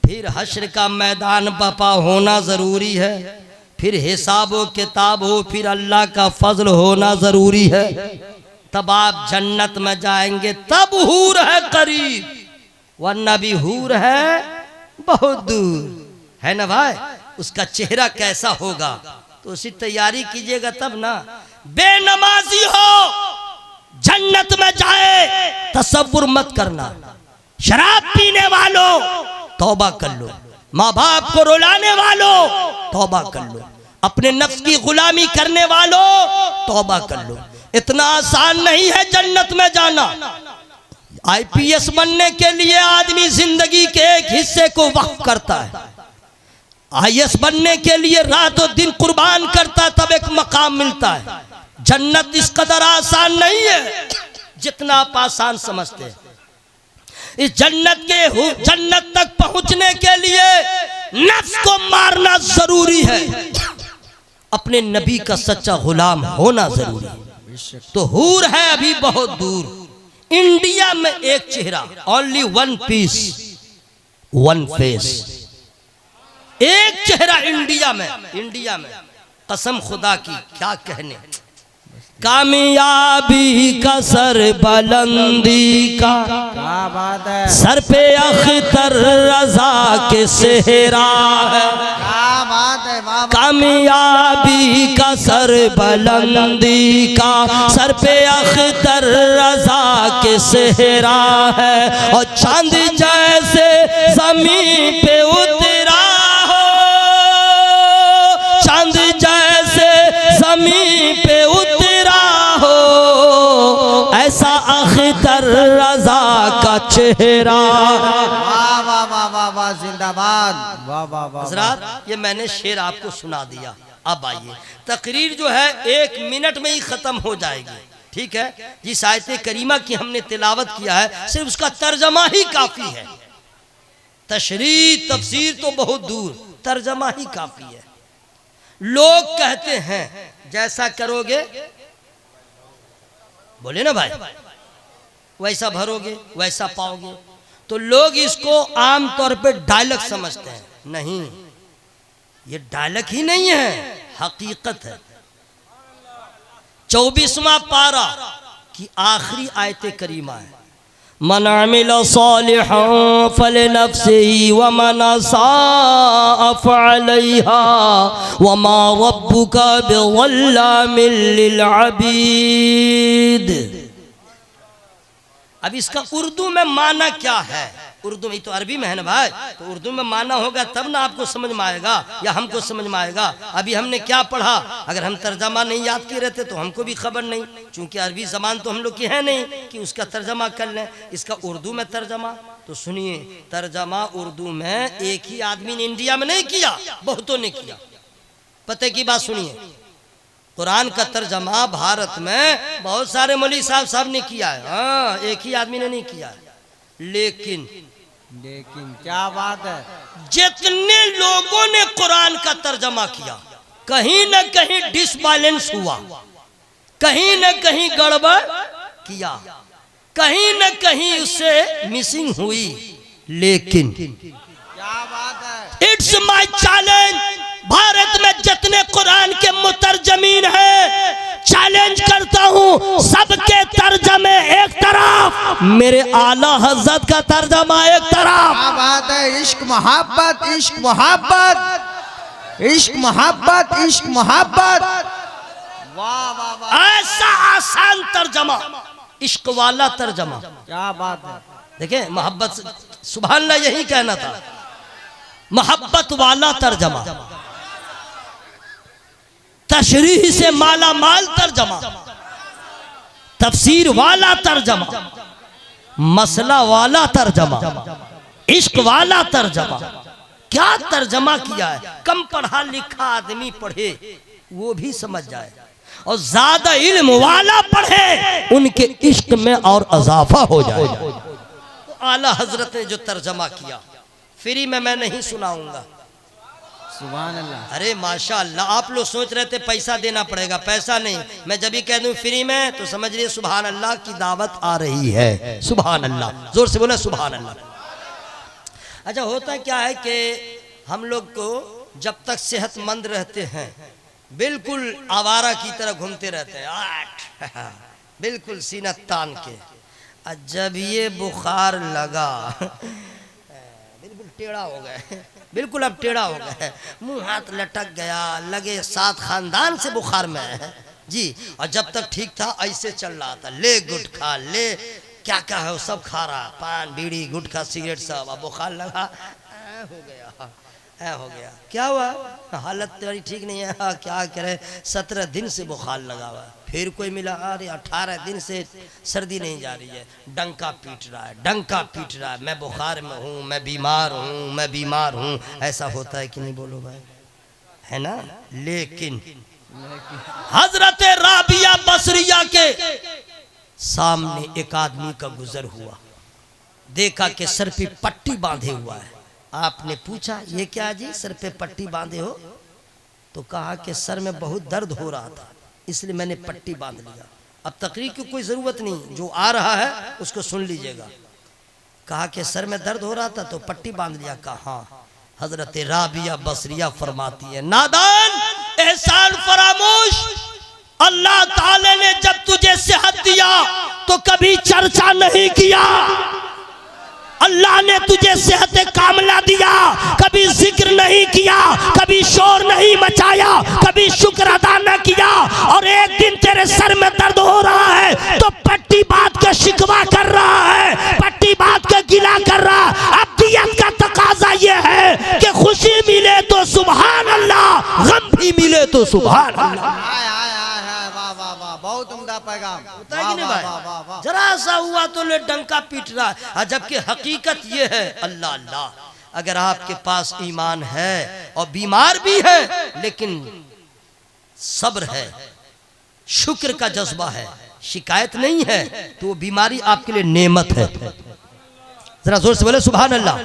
फिर हश्र का मैदान बपा होना जरूरी है, फिर हिसाब व किताब हो, फिर अल्लाह का फजल होना जरूरी है। तब आप जन्नत में जाएंगे, तब हूर है करीब, वरना भी हूर है बहुत दूर है ना भाई। उसका चेहरा कैसा होगा तो उसी तैयारी कीजिएगा तब ना। बेनमाजी हो जन्नत में जाए तसव्वुर मत करना। शराब पीने वालों तौबा कर लो, माँ बाप को रुलाने वालों तौबा कर लो, अपने नफ्स की गुलामी करने वालों तौबा कर लो। इतना आसान नहीं है जन्नत में जाना। आईपीएस बनने के लिए आदमी जिंदगी के एक हिस्से को वक्फ करता है, आईएएस बनने के लिए रातों दिन कुर्बान करता है, तब एक मकाम मिलता है। जन्नत इस कदर आसान नहीं है जितना आप आसान समझते हैं। इस जन्नत तक पहुंचने के लिए नफ्स को मारना जरूरी है, अपने नबी का सच्चा गुलाम होना जरूरी है। तो हूर है अभी बहुत दूर। इंडिया में एक चेहरा, only one piece one face, एक चेहरा इंडिया में कसम खुदा की क्या कहने। कामयाबी का सर बुलंदी का, क्या बात है। सर पे अख्तर रजा के सेहरा है। क्या बात है, वाह। कामयाबी का सर बुलंदी का, सर पे अख्तर रजा के सेहरा है। और चांद जैसे जमीन पे उतरा हो, चांद जैसे जमीन पे उतरा हो, ऐसा अख्तर रजा का चेहरा। वाह वाह वाह वाह वाह, जिंदाबाद, वाह वाह वाह। हज़रात ये मैंने शेर आपको सुना दिया। अब आइए, तकरीर जो है 1 मिनट में ही खत्म हो जाएगी, ठीक है। जिस आयत करीमा की हमने तिलावत किया है सिर्फ उसका तर्जमा ही काफी है। तशरीह तफसीर तो बहुत दूर, तर्जमा ही काफी है। लोग कहते हैं जैसा करोगे, बोले ना भाई, वैसा भरोगे वैसा पाओगे। तो लोग इसको आम तौर पे डायलॉग समझते हैं। नहीं, ये डायलॉग ही नहीं है, हकीकत है। 24वां पारा की आखिरी आयत करीमा है, मन अमिल सालिहन फलिनफ्सिही व मन असाअ फअलैहा व मा रब्बुका बिज़ल्लामिल लिल अबीद। अब इसका उर्दू में माना क्या है? उर्दू में, तो अरबी में है ना भाई, तो उर्दू में माना होगा तब ना आपको समझ में आएगा या हमको समझ में आएगा। अभी हमने क्या पढ़ा, अगर हम तर्जमा नहीं याद किए रहते तो हमको भी खबर नहीं, क्योंकि अरबी जबान तो हम लोग की है नहीं कि उसका तर्जमा कर लें। इसका उर्दू में तर्जमा, तो सुनिए, तर्जमा उर्दू में एक ही आदमी ने इंडिया में नहीं किया, बहुतों ने किया। पते की बात सुनिए, कुरान का तर्जमा भारत में बहुत सारे मौलवी साहब ने किया है, हाँ, एक ही आदमी ने नहीं किया। लेकिन क्या बात है, जितने लोगों ने कुरान का तर्जमा किया, कहीं न कहीं डिसबैलेंस हुआ, कहीं न कहीं गड़बड़ किया, कहीं न कहीं उससे मिसिंग हुई। लेकिन क्या बात है, इट्स माय चैलेंज, भारत में जितने कुरान के मुतरजमीन हैं, चैलेंज करता हूं, सबके तर्जमे एक तरफ, मेरे आला हजरत का तर्जमा एक तरफ। क्या बात है, इश्क मोहब्बत, इश्क मोहब्बत, इश्क मोहब्बत, इश्क मोहब्बत, वाह वाह वाह, ऐसा आसान तर्जमा, इश्क वाला तर्जमा। क्या बात है, देखिए मोहब्बत, सुभान अल्लाह, यही कहना था, मोहब्बत वाला तर्जमा, तशरीह से माला माल तर्जमा, तफसीर वाला तर्जमा, मसला वाला तर्जमा, इश्क वाला तर्जमा। क्या तर्जमा किया है, कम पढ़ा लिखा आदमी पढ़े वो भी समझ जाए, और ज्यादा इल्म वाला पढ़े उनके इश्क में और इजाफा हो जाए। तो आला हजरत ने जो तर्जमा किया, फ्री में मैं नहीं सुनाऊंगा। सुभान अल्लाह। अरे माशाअल्लाह, आप लोग सोच रहे थे पैसा देना पड़ेगा, पैसा नहीं, मैं जब भी कह दूं फ्री में तो समझ लिए सुभान अल्लाह की दावत आ रही है। सुभान अल्लाह, जोर से बोले सुभान अल्लाह। अच्छा, होता क्या है कि हम लोग को जब तक सेहतमंद रहते हैं बिल्कुल आवारा की तरह घूमते रहते हैं, बिल्कुल सीना तान के, और जब ये बुखार लगा बिल्कुल टेढ़ा हो गए, बिल्कुल अब टेढ़ा हो गए, मुंह हाथ लटक गया, लगे 7 खानदान से बुखार में है जी। और जब तक ठीक था ऐसे चल रहा था, ले गुटखा, ले क्या क्या है वो सब खा रहा, पान बीड़ी गुटखा सिगरेट सब, अब बुखार लगा, हो गया, हो गया। क्या हुआ, हालत तेरी ठीक नहीं है, क्या करे, 17 दिन से बुखार लगा हुआ। फिर कोई मिला, अरे 18 दिन से सर्दी नहीं जा रही है, डंका पीट रहा है, डंका पीट रहा है, मैं बुखार में हूँ, मैं बीमार हूँ, मैं बीमार हूँ। ऐसा होता है कि नहीं, बोलो भाई, है ना। लेकिन हजरत राबिया बसरिया के सामने एक आदमी का गुजर हुआ, देखा कि सर पे पट्टी बांधे हुआ है। आपने पूछा, ये क्या जी, सर पे पट्टी बांधे हो? तो कहा कि सर में बहुत दर्द हो रहा था, इसलिए मैंने पट्टी बांध लिया। अब तकरीर की कोई ज़रूरत नहीं, जो आ रहा है उसको सुन लीजिएगा। कहा कि सर में दर्द हो रहा था तो पट्टी बांध लिया। कहा हजरत राबिया बसरिया फरमाती है, नादान, एहसान फरामोश, अल्लाह ताला ने जब तुझे सेहत दिया तो कभी चर्चा नहीं किया, अल्लाह ने तुझे सेहत कामला दिया, कभी जिक्र नहीं किया, कभी शोर नहीं मचाया, कभी शुक्र अदा न किया, और एक दिन तेरे सर में दर्द हो रहा है तो पट्टी बात का शिकवा कर रहा है, पट्टी बात का गिला कर रहा। अब दियत का तकाजा ये है कि खुशी मिले तो सुभान अल्लाह, गम भी मिले तो सुभान अल्लाह। बहुत उम्दा पैगाम होता है कि नहीं भाई, जरा सा हुआ तो ले डंका पीट रहा है, जबकि हकीकत ये है, अल्लाह अल्लाह, अगर आपके पास ईमान है और बीमार भी है लेकिन सब्र है, शुक्र का जज्बा है, शिकायत नहीं है, तो वो बीमारी आपके लिए नेमत है। जरा जोर से बोले सुभान अल्लाह।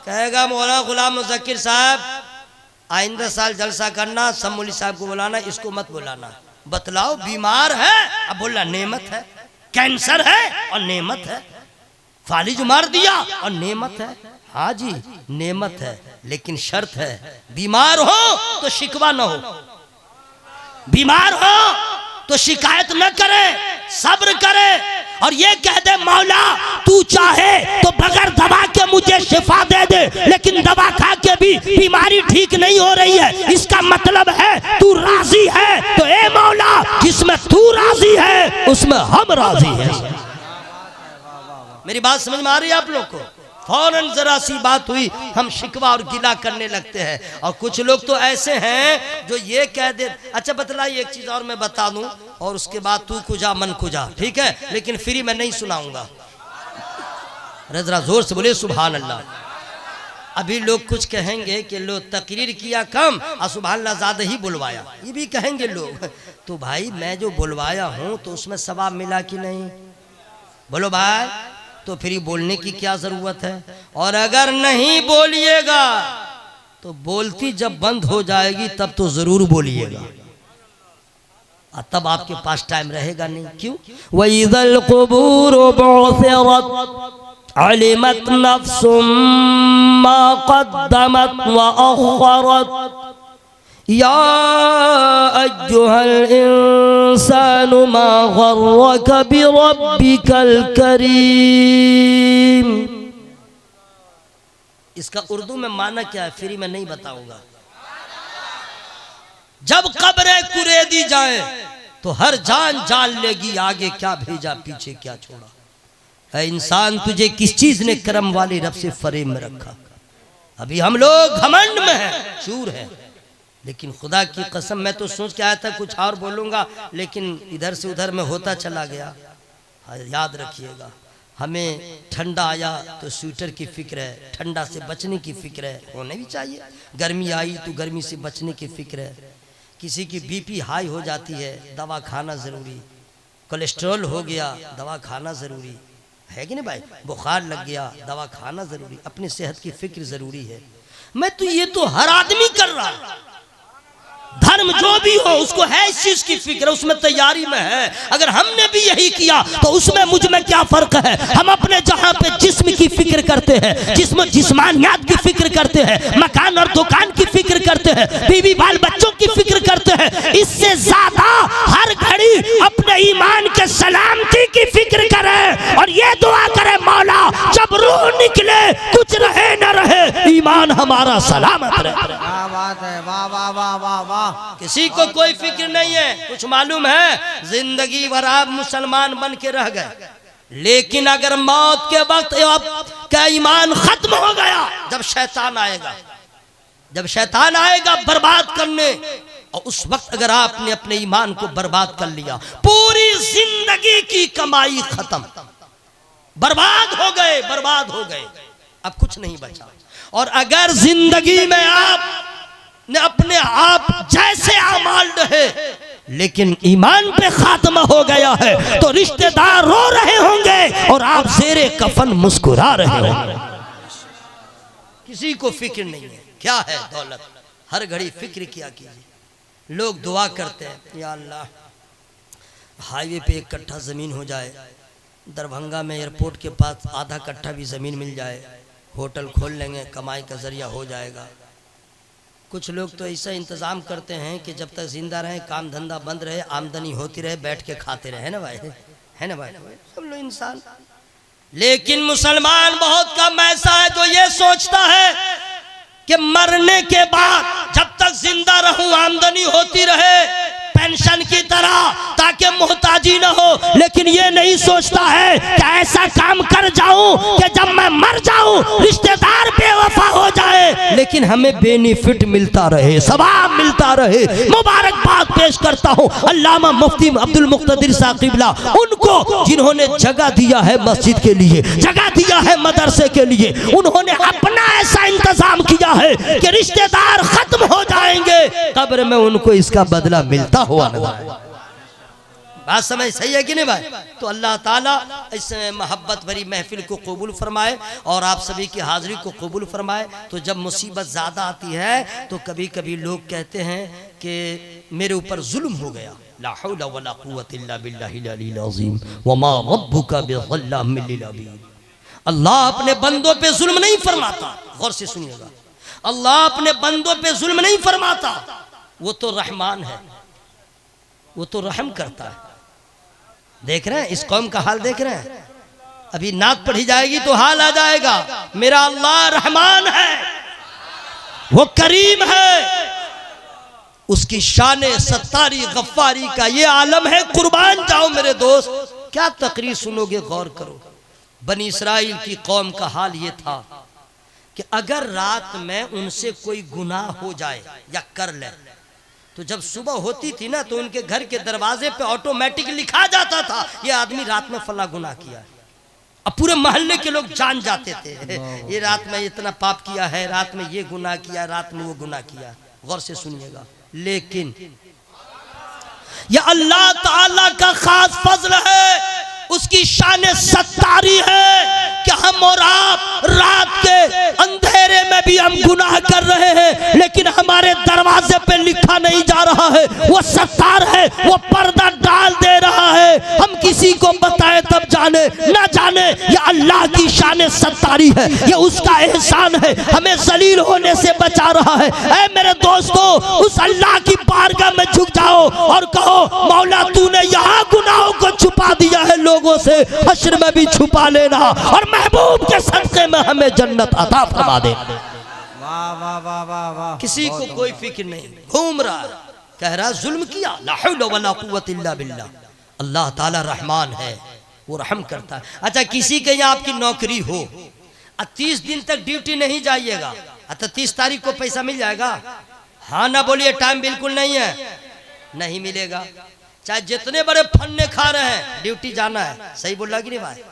कहेगा मौलाना गुलाम मुज़क्किर साहब, आइंदा साल जलसा करना, सब मौलवी साहब को बुलाना, इसको मत बुलाना। बतलाओ, बीमार है, अब बोला नेमत है, कैंसर है और नेमत है, फालिज मार दिया और नेमत है। हाँ जी नेमत है, लेकिन शर्त है, बीमार हो तो शिकवा न हो, बीमार हो तो शिकायत न करे, सब्र करे, और ये कह दे मौला तू चाहे तो बगैर दवा के मुझे शिफा दे दे, लेकिन दवा खा के भी बीमारी ठीक नहीं हो रही है, इसका मतलब है तू राजी है, तो ए मौला जिसमें तू राजी है उसमें हम राजी हैं। मेरी बात समझ में आ रही है आप लोग को? फौरन जरा सी बात हुई हम शिकवा और गिला करने लगते हैं। और कुछ लोग तो ऐसे हैं जो ये कह दे, अच्छा बतलाइए एक चीज और मैं बता दूं और उसके बाद तू कुजा मन कुजा, ठीक है, लेकिन फ्री में नहीं सुनाऊंगा। जरा जोर से बोले सुभान अल्लाह। अभी लोग कुछ कहेंगे कि लो तकरीर किया कम और सुभान अल्लाह ज्यादा ही बुलवाया, ये भी कहेंगे लोग। तो भाई मैं जो बुलवाया हूं तो उसमें सवाब मिला कि नहीं? बोलो भाई, तो फिर बोलने की क्या जरूरत है? और अगर नहीं बोलिएगा तो बोलती जब बंद हो जाएगी तब तो जरूर बोलिएगा, तब आपके पास टाइम रहेगा नहीं। क्यों? वइज़ल क़ुबूर बु'थिरत अलिमत नफ्सुम मा क़द्दमत व अख़रत या अय्युहल इंसानु मा ग़र्रक बिरब्बिकल करीम। इसका उर्दू में माना क्या है फ्री में नहीं बताऊंगा। जब कब्रें कुरेदी जाए तो हर जान जान लेगी आगे क्या भेजा पीछे क्या छोड़ा। है इंसान तुझे किस चीज ने करम वाले रब से फरेब में रखा? अभी हम लोग घमंड में हैं, चूर हैं, लेकिन खुदा की कसम मैं तो सोच के आया था कुछ और बोलूंगा, लेकिन इधर से उधर में होता चला गया। याद रखिएगा, हमें ठंडा आया तो स्वेटर की फिक्र है, ठंडा से बचने की फिक्र है, होने भी चाहिए। गर्मी आई तो गर्मी से बचने की फिक्र है। किसी की बीपी हाई हो जाती है, दवा खाना जरूरी। कोलेस्ट्रॉल हो गया, दवा खाना जरूरी है कि नहीं भाई? बुखार लग गया, दवा खाना जरूरी। अपनी सेहत की फिक्र जरूरी है। मैं तो ये तो हर आदमी कर रहा है, धर्म जो भी हो उसको है इस चीज की फिक्र, उसमें तैयारी में है। अगर हमने भी यही किया तो उसमें मुझ में क्या फर्क है? हम अपने जहां पे जिस्म की फिक्र करते हैं, जिस्मानियात की फिक्र करते हैं, मकान और दुकान की फिक्र करते हैं, बीवी बाल बच्चों की फिक्र करते हैं, इससे ज्यादा हर घड़ी अपने ईमान के सलामती की फिक्र करें और ये दुआ करें, मौला जब रूह निकले कुछ रहे न रहे ईमान हमारा सलामत रहे। क्या बात है, वाह वाह वाह वाह वाह। किसी को कोई फिक्र नहीं है। कुछ मालूम है, जिंदगी भर आप मुसलमान बन के रह गए, लेकिन अगर मौत के वक्त आपका ईमान खत्म हो गया, जब शैतान आएगा बर्बाद करने, और उस वक्त अगर आपने अपने ईमान को बर्बाद कर लिया, पूरी जिंदगी की कमाई खत्म, बर्बाद हो गए, अब कुछ नहीं बचा। और अगर जिंदगी में आप ने अपने आप जैसे आमाल रहे लेकिन ईमान पे खात्मा हो गया है तो रिश्तेदार रो रहे होंगे और आप ज़ेरे कफन मुस्कुरा रहे होंगे। किसी को फिक्र नहीं है क्या है दौलत, हर घड़ी फिक्र किया कीजिए। लोग दुआ करते हैं, या अल्लाह हाईवे पे 1 कट्ठा ज़मीन हो जाए, दरभंगा में एयरपोर्ट के पास आधा कट्ठा भी ज़मीन मिल जाए, होटल खोल लेंगे, कमाई का जरिया हो जाएगा। कुछ लोग तो ऐसा इंतज़ाम करते हैं कि जब तक जिंदा रहे, काम धंधा बंद रहे, आमदनी होती रहे, बैठ के खाते रहे, है ना भाई? सब लोग इंसान। लेकिन मुसलमान बहुत कम ऐसा है जो ये सोचता है कि मरने के बाद जब तक जिंदा रहूं आमदनी होती रहे पेंशन की तरह, ताकि मोहताजी न हो। लेकिन ये नहीं सोचता है कि ऐसा काम कर जाऊं कि जब मैं मर जाऊं रिश्तेदार बेवफा हो जाए लेकिन हमें बेनिफिट मिलता रहे, सवाब मिलता रहे। मुबारकबाद पेश करता हूं अल्लामा मुफ्ती अब्दुल मुक्तदिर साहब क़िबला, उनको जिन्होंने जगह दिया है मस्जिद के लिए, जगह दिया है मदरसे के लिए। उन्होंने अपना ऐसा इंतजाम किया है कि रिश्तेदार खत्म हो जाएंगे, कब्र में उनको इसका बदला मिलता हुआ नजर। बात समझ सही है कि नहीं भाई? तो अल्लाह ताला इस मोहब्बत भरी महफिल को कबूल फरमाए और आप सभी की हाजिरी को कबूल फरमाए। तो जब मुसीबत ज़्यादा आती है तो कभी कभी लोग कहते हैं कि मेरे ऊपर जुल्म हो गया, ला हौला वला कुव्वता इल्ला बिल्लाहिल अलील अज़ीम वमा रब्बुका बिज़ल्लामिल लिल अबीद। अल्लाह अपने बंदों पे जुल्म नहीं फरमाता, गौर से सुनिएगा, अल्लाह अपने बंदों पे जुल्म नहीं फरमाता, वो तो रहमान है, वो तो रहम करता है। देख रहे हैं इस कौम का हाल, देख रहे हैं, अभी नात पढ़ी जाएगी तो हाल आ जाएगा। मेरा अल्लाह रहमान है, वो करीम है, उसकी शान सत्तारी गफ्फारी का ये आलम है। कुर्बान जाओ मेरे दोस्त, क्या तकरीर सुनोगे, गौर करो। बनी इसराइल की कौम का हाल ये था कि अगर रात में उनसे कोई गुनाह हो जाए या कर ले तो जब सुबह होती थी ना तो उनके घर के दरवाजे पे ऑटोमेटिक लिखा जाता था ये आदमी रात में फला गुनाह किया है। अब पूरे मोहल्ले के लोग जान जाते थे ये रात में इतना पाप किया है, रात में ये गुनाह किया, रात में वो गुनाह किया। गौर से सुनिएगा, लेकिन ये अल्लाह ताला का खास फजल है, उसकी शान सत्तारी है कि हम और आप रात के अंधेरे में भी हम गुनाह कर रहे हैं लेकिन हमारे दरवाजे पे लिखा नहीं जा रहा है। वो सत्तार है, वो पर्दा डाल दे रहा है। हम किसी को बताए तब जाने ना जाने, ये अल्लाह की शान सत्तारी है, ये उसका एहसान है, हमें जलील होने से बचा रहा है। ऐ मेरे दोस्तों, उस अल्लाह की बारगाह में झुक जाओ और कहो मौला तूने यहाँ गुनाहों को छुपा दिया है, लोगों से हश्र में भी छुपा लेना और महबूब के सदक़े में हमें जन्नत अता फरमा दे। वाह वाह वाह वाह वाह। किसी को कोई फिक्र नहीं, घूम रहा कह रहा जुल्म किया, ला हौला वला कुव्वता इल्ला बिल्लाह। अल्लाह ताला रहमान है, वो रहम करता है। अच्छा, किसी के यहाँ आपकी नौकरी हो 30 दिन तक ड्यूटी नहीं जाइएगा, अच्छा 30 तारीख को पैसा मिल जाएगा? हाँ ना बोलिए, टाइम बिल्कुल नहीं है, नहीं मिलेगा। चाहे जितने बड़े फन्ने खा रहे हैं, ड्यूटी जाना है। सही बोल रहा कि नहीं भाई?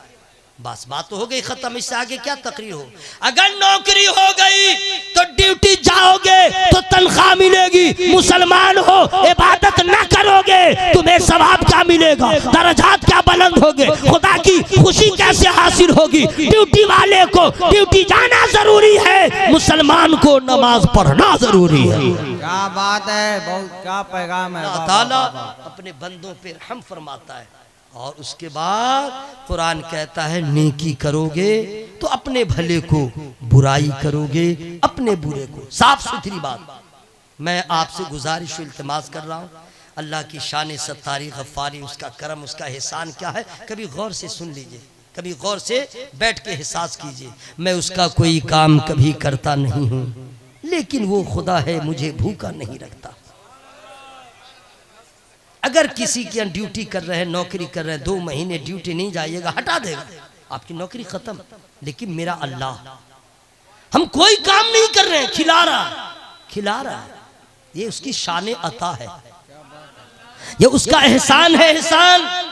बस बात तो हो गई खत्म, इससे आगे क्या तकरीर हो। अगर नौकरी हो गई तो ड्यूटी जाओगे तो तनख्वाह मिलेगी, मुसलमान हो इबादत ना करोगे तुम्हें सवाब क्या मिलेगा, दर्जात क्या बुलंद होगे, खुदा की खुशी कैसे हासिल होगी। ड्यूटी वाले को ड्यूटी जाना जरूरी है, मुसलमान को नमाज पढ़ना जरूरी है। क्या बात है, बहुत क्या पैगाम है। अल्लाह ताला अपने बंदों पे रहम फरमाता है और उसके बाद कुरान कहता है नेकी करोगे तो अपने भले को, बुराई करोगे अपने बुरे को। साफ सुथरी बात। मैं आपसे गुजारिश इल्तिमास कर रहा हूँ, अल्लाह की शान सत्तारी गफ्फारी, उसका करम, उसका एहसान क्या है, कभी गौर से सुन लीजिए, कभी गौर से बैठ के एहसास कीजिए। मैं उसका कोई काम कभी करता नहीं हूँ लेकिन वो खुदा है मुझे भूखा नहीं रखता। अगर किसी की ड्यूटी कर रहे हैं, नौकरी कर रहे हैं, 2 महीने ड्यूटी नहीं जाइएगा, हटा देगा, आपकी नौकरी खत्म। लेकिन मेरा अल्लाह, हम कोई काम नहीं कर रहे हैं, खिला रहा है, ये उसकी शान अता है, ये उसका एहसान है। एहसान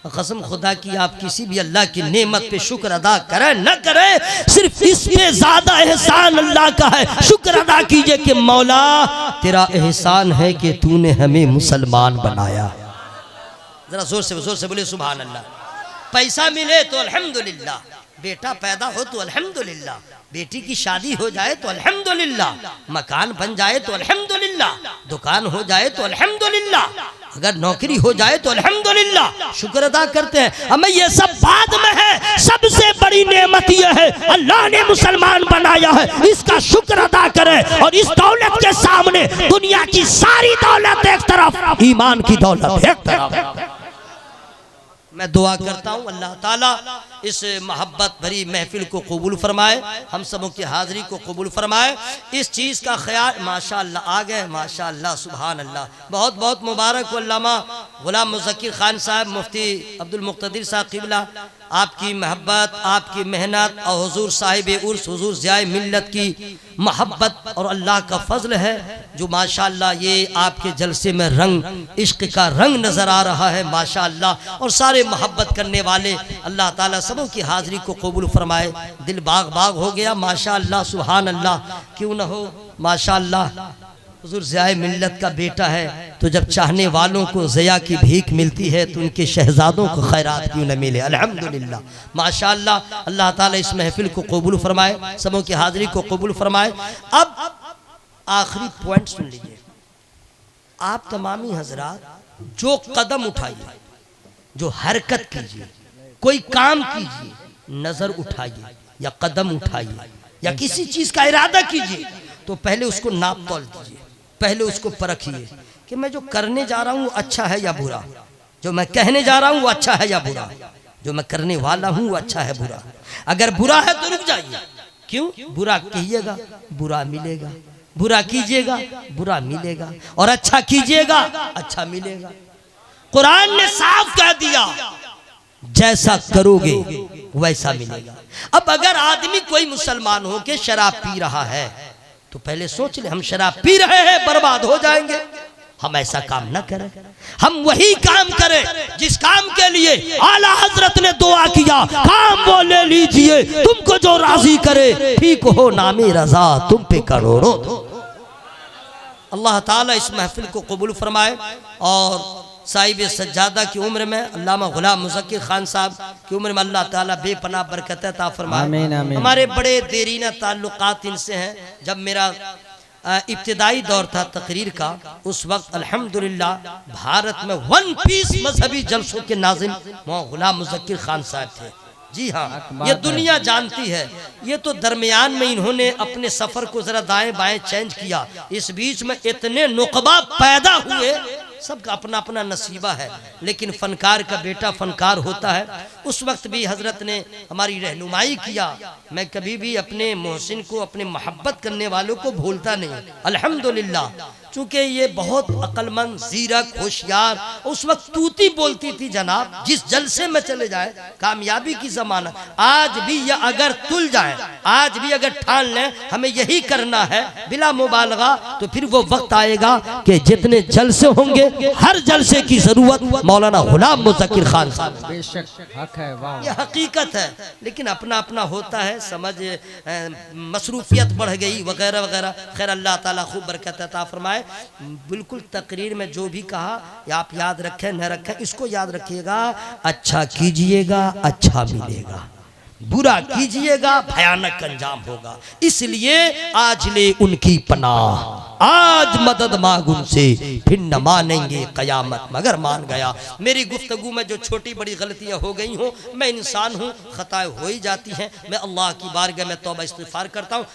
कसम खुदा की, आप किसी भी अल्लाह की नेमत पे शुक्र अदा करें न करें, सिर्फ इसमें ज्यादा एहसान अल्लाह का है। शुक्र अदा कीजिए कि मौला तेरा एहसान है कि तूने हमें मुसलमान बनाया। जरा जोर से बोले सुभान अल्लाह। पैसा मिले तो अल्हम्दुलिल्लाह, बेटा पैदा हो तो अल्हम्दुलिल्लाह, बेटी की शादी हो जाए तो अल्हम्दुलिल्लाह, मकान बन जाए तो अल्हम्दुलिल्लाह, दुकान हो जाए तो अल्हम्दुलिल्लाह, अगर नौकरी हो जाए तो अल्हम्दुलिल्लाह, शुक्र अदा करते हैं। हमें ये सब बाद में है, सबसे बड़ी नेमत यह है अल्लाह ने मुसलमान बनाया है, इसका शुक्र अदा करें। और इस दौलत के सामने दुनिया की सारी दौलत एक तरफ, ईमान की दौलत एक तरफ। मैं दुआ करता हूँ अल्लाह ताला इस मोहब्बत भरी महफिल को कबूल फरमाए, हम सबों की हाज़िरी को कबूल फरमाए। इस चीज़ का ख्याल, माशाअल्लाह आ गए, माशाअल्लाह सुभान अल्लाह, बहुत बहुत मुबारक हो अल्लामा गुलाम मुज़क्किर खान साहब, मुफ्ती अब्दुल मुक़्तदिर साहब क़िबला, आपकी महब्बत, आपकी मेहनत और हुजूर साहिब उर्स हुजूर ज़ियाए मिल्लत की मोहब्बत और अल्लाह का फजल है जो माशाअल्लाह ये आपके जलसे में रंग, इश्क का रंग नज़र आ रहा है माशाअल्लाह। और सारे मोहब्बत करने वाले अल्लाह ताला सबों की हाज़िरी को कबूल फरमाए। दिल बाग बाग हो गया माशाअल्लाह सुभान अल्लाह, क्यों न हो माशाअल्लाह। हुजूर ज़ियाए मिल्लत का बेटा है तो जब चाहने वालों को ज़िया की भीख मिलती है तो उनके शहजादों को खैरात क्यों न मिले। अल्हम्दुलिल्लाह माशाअल्लाह। अल्लाह ताला इस महफिल को कबूल फरमाए, सबों की हाज़िरी को कबूल फरमाए। अब आखिरी पॉइंट सुन लीजिए, आप तमामी हजरात जो कदम उठाइए, जो हरकत कीजिए, कोई काम कीजिए, नजर उठाइए या कदम उठाइए या किसी चीज का इरादा कीजिए तो पहले उसको नाप तौल दीजिए, पहले उसको परखिए कि मैं जो करने जा रहा हूँ अच्छा है या बुरा, जो मैं कहने जा रहा हूँ वो अच्छा है या बुरा, जो मैं करने वाला हूँ वो अच्छा है बुरा। अगर बुरा है तो रुक जाइए, क्यों? बुरा कीजिएगा बुरा मिलेगा, बुरा कीजिएगा बुरा मिलेगा, और अच्छा कीजिएगा अच्छा मिलेगा। कुरान ने साफ कह दिया जैसा करोगे वैसा मिलेगा। अब अगर आदमी कोई मुसलमान हो के शराब पी रहा है तो पहले सोच ले, हम शराब पी रहे हैं, बर्बाद हो जाएंगे। हम ऐसा काम ना करें, हम वही काम करें जिस काम के लिए आला हजरत ने दुआ किया, काम वो ले लीजिए तुमको जो राजी करे, ठीक हो नामी रजा तुम पे करोड़ों दो। अल्लाह ताला इस महफिल को कबूल फरमाए और साहिब सज्जादा की उम्र में अल्लामा गुलाम मुज़क्किर खान साहब की उम्र में अल्लाह ताला बेपनाह बरकत अता फरमाए। आमीन, आमीन। हमारे बड़े देरीना ताल्लुकात इनसे हैं। जब मेरा इब्तिदाई दौर था तकरीर का, उस वक्त अल्हम्दुलिल्लाह भारत में 1 पीस मजहबी जलसों के नाज़िम गुलाम मुज़क्किर खान साहब थे। जी हाँ, ये दुनिया जानती है। ये तो दरमियान में इन्होंने अपने सफर को जरा दाएं बाएं चेंज किया। इस बीच में इतने नुकबा पैदा हुए, सबका अपना अपना नसीबा है, लेकिन फनकार का बेटा फनकार होता है। उस वक्त भी हजरत ने हमारी रहनुमाई किया। मैं कभी भी अपने मोहसिन को, अपने मोहब्बत करने वालों को भूलता नहीं, अल्हम्दुलिल्लाह। चूंकि ये बहुत अक्लमंद, ज़ीरक, होशियार, उस वक्त तूती बोलती थी जनाब, जिस जलसे में चले जाए कामयाबी की जमाना। आज भी या अगर तुल जाए, आज भी अगर ठान लें हमें यही करना है बिला मुबालगा, तो फिर वो वक्त आएगा कि जितने जलसे होंगे हर जलसे की जरूरत मौलाना गुलाम मुज़क्किर खान साहब। बेशक हक है, वाह। ये हकीकत है, लेकिन अपना अपना होता है, समझ मसरूफियत बढ़ गई वगैरह वगैरह। खैर अल्लाह ताला खूब बरकत अता फरमाए। बिल्कुल तकरीर में जो भी कहा आप याद रखें न रखें, इसको याद रखिएगा, अच्छा कीजिएगा अच्छा मिलेगा, बुरा कीजिएगा भयानक अंजाम होगा। इसलिए आज ले उनकी पनाह, आज मदद मांग उनसे, फिर न मानेंगे कयामत मगर मान गया। मेरी गुफ्तगू में जो छोटी बड़ी गलतियां हो गई हो, मैं इंसान हूँ, खताएं हो ही जाती हैं। मैं अल्लाह की बारगाह में तौबा इस्तिग़फ़ार करता हूँ।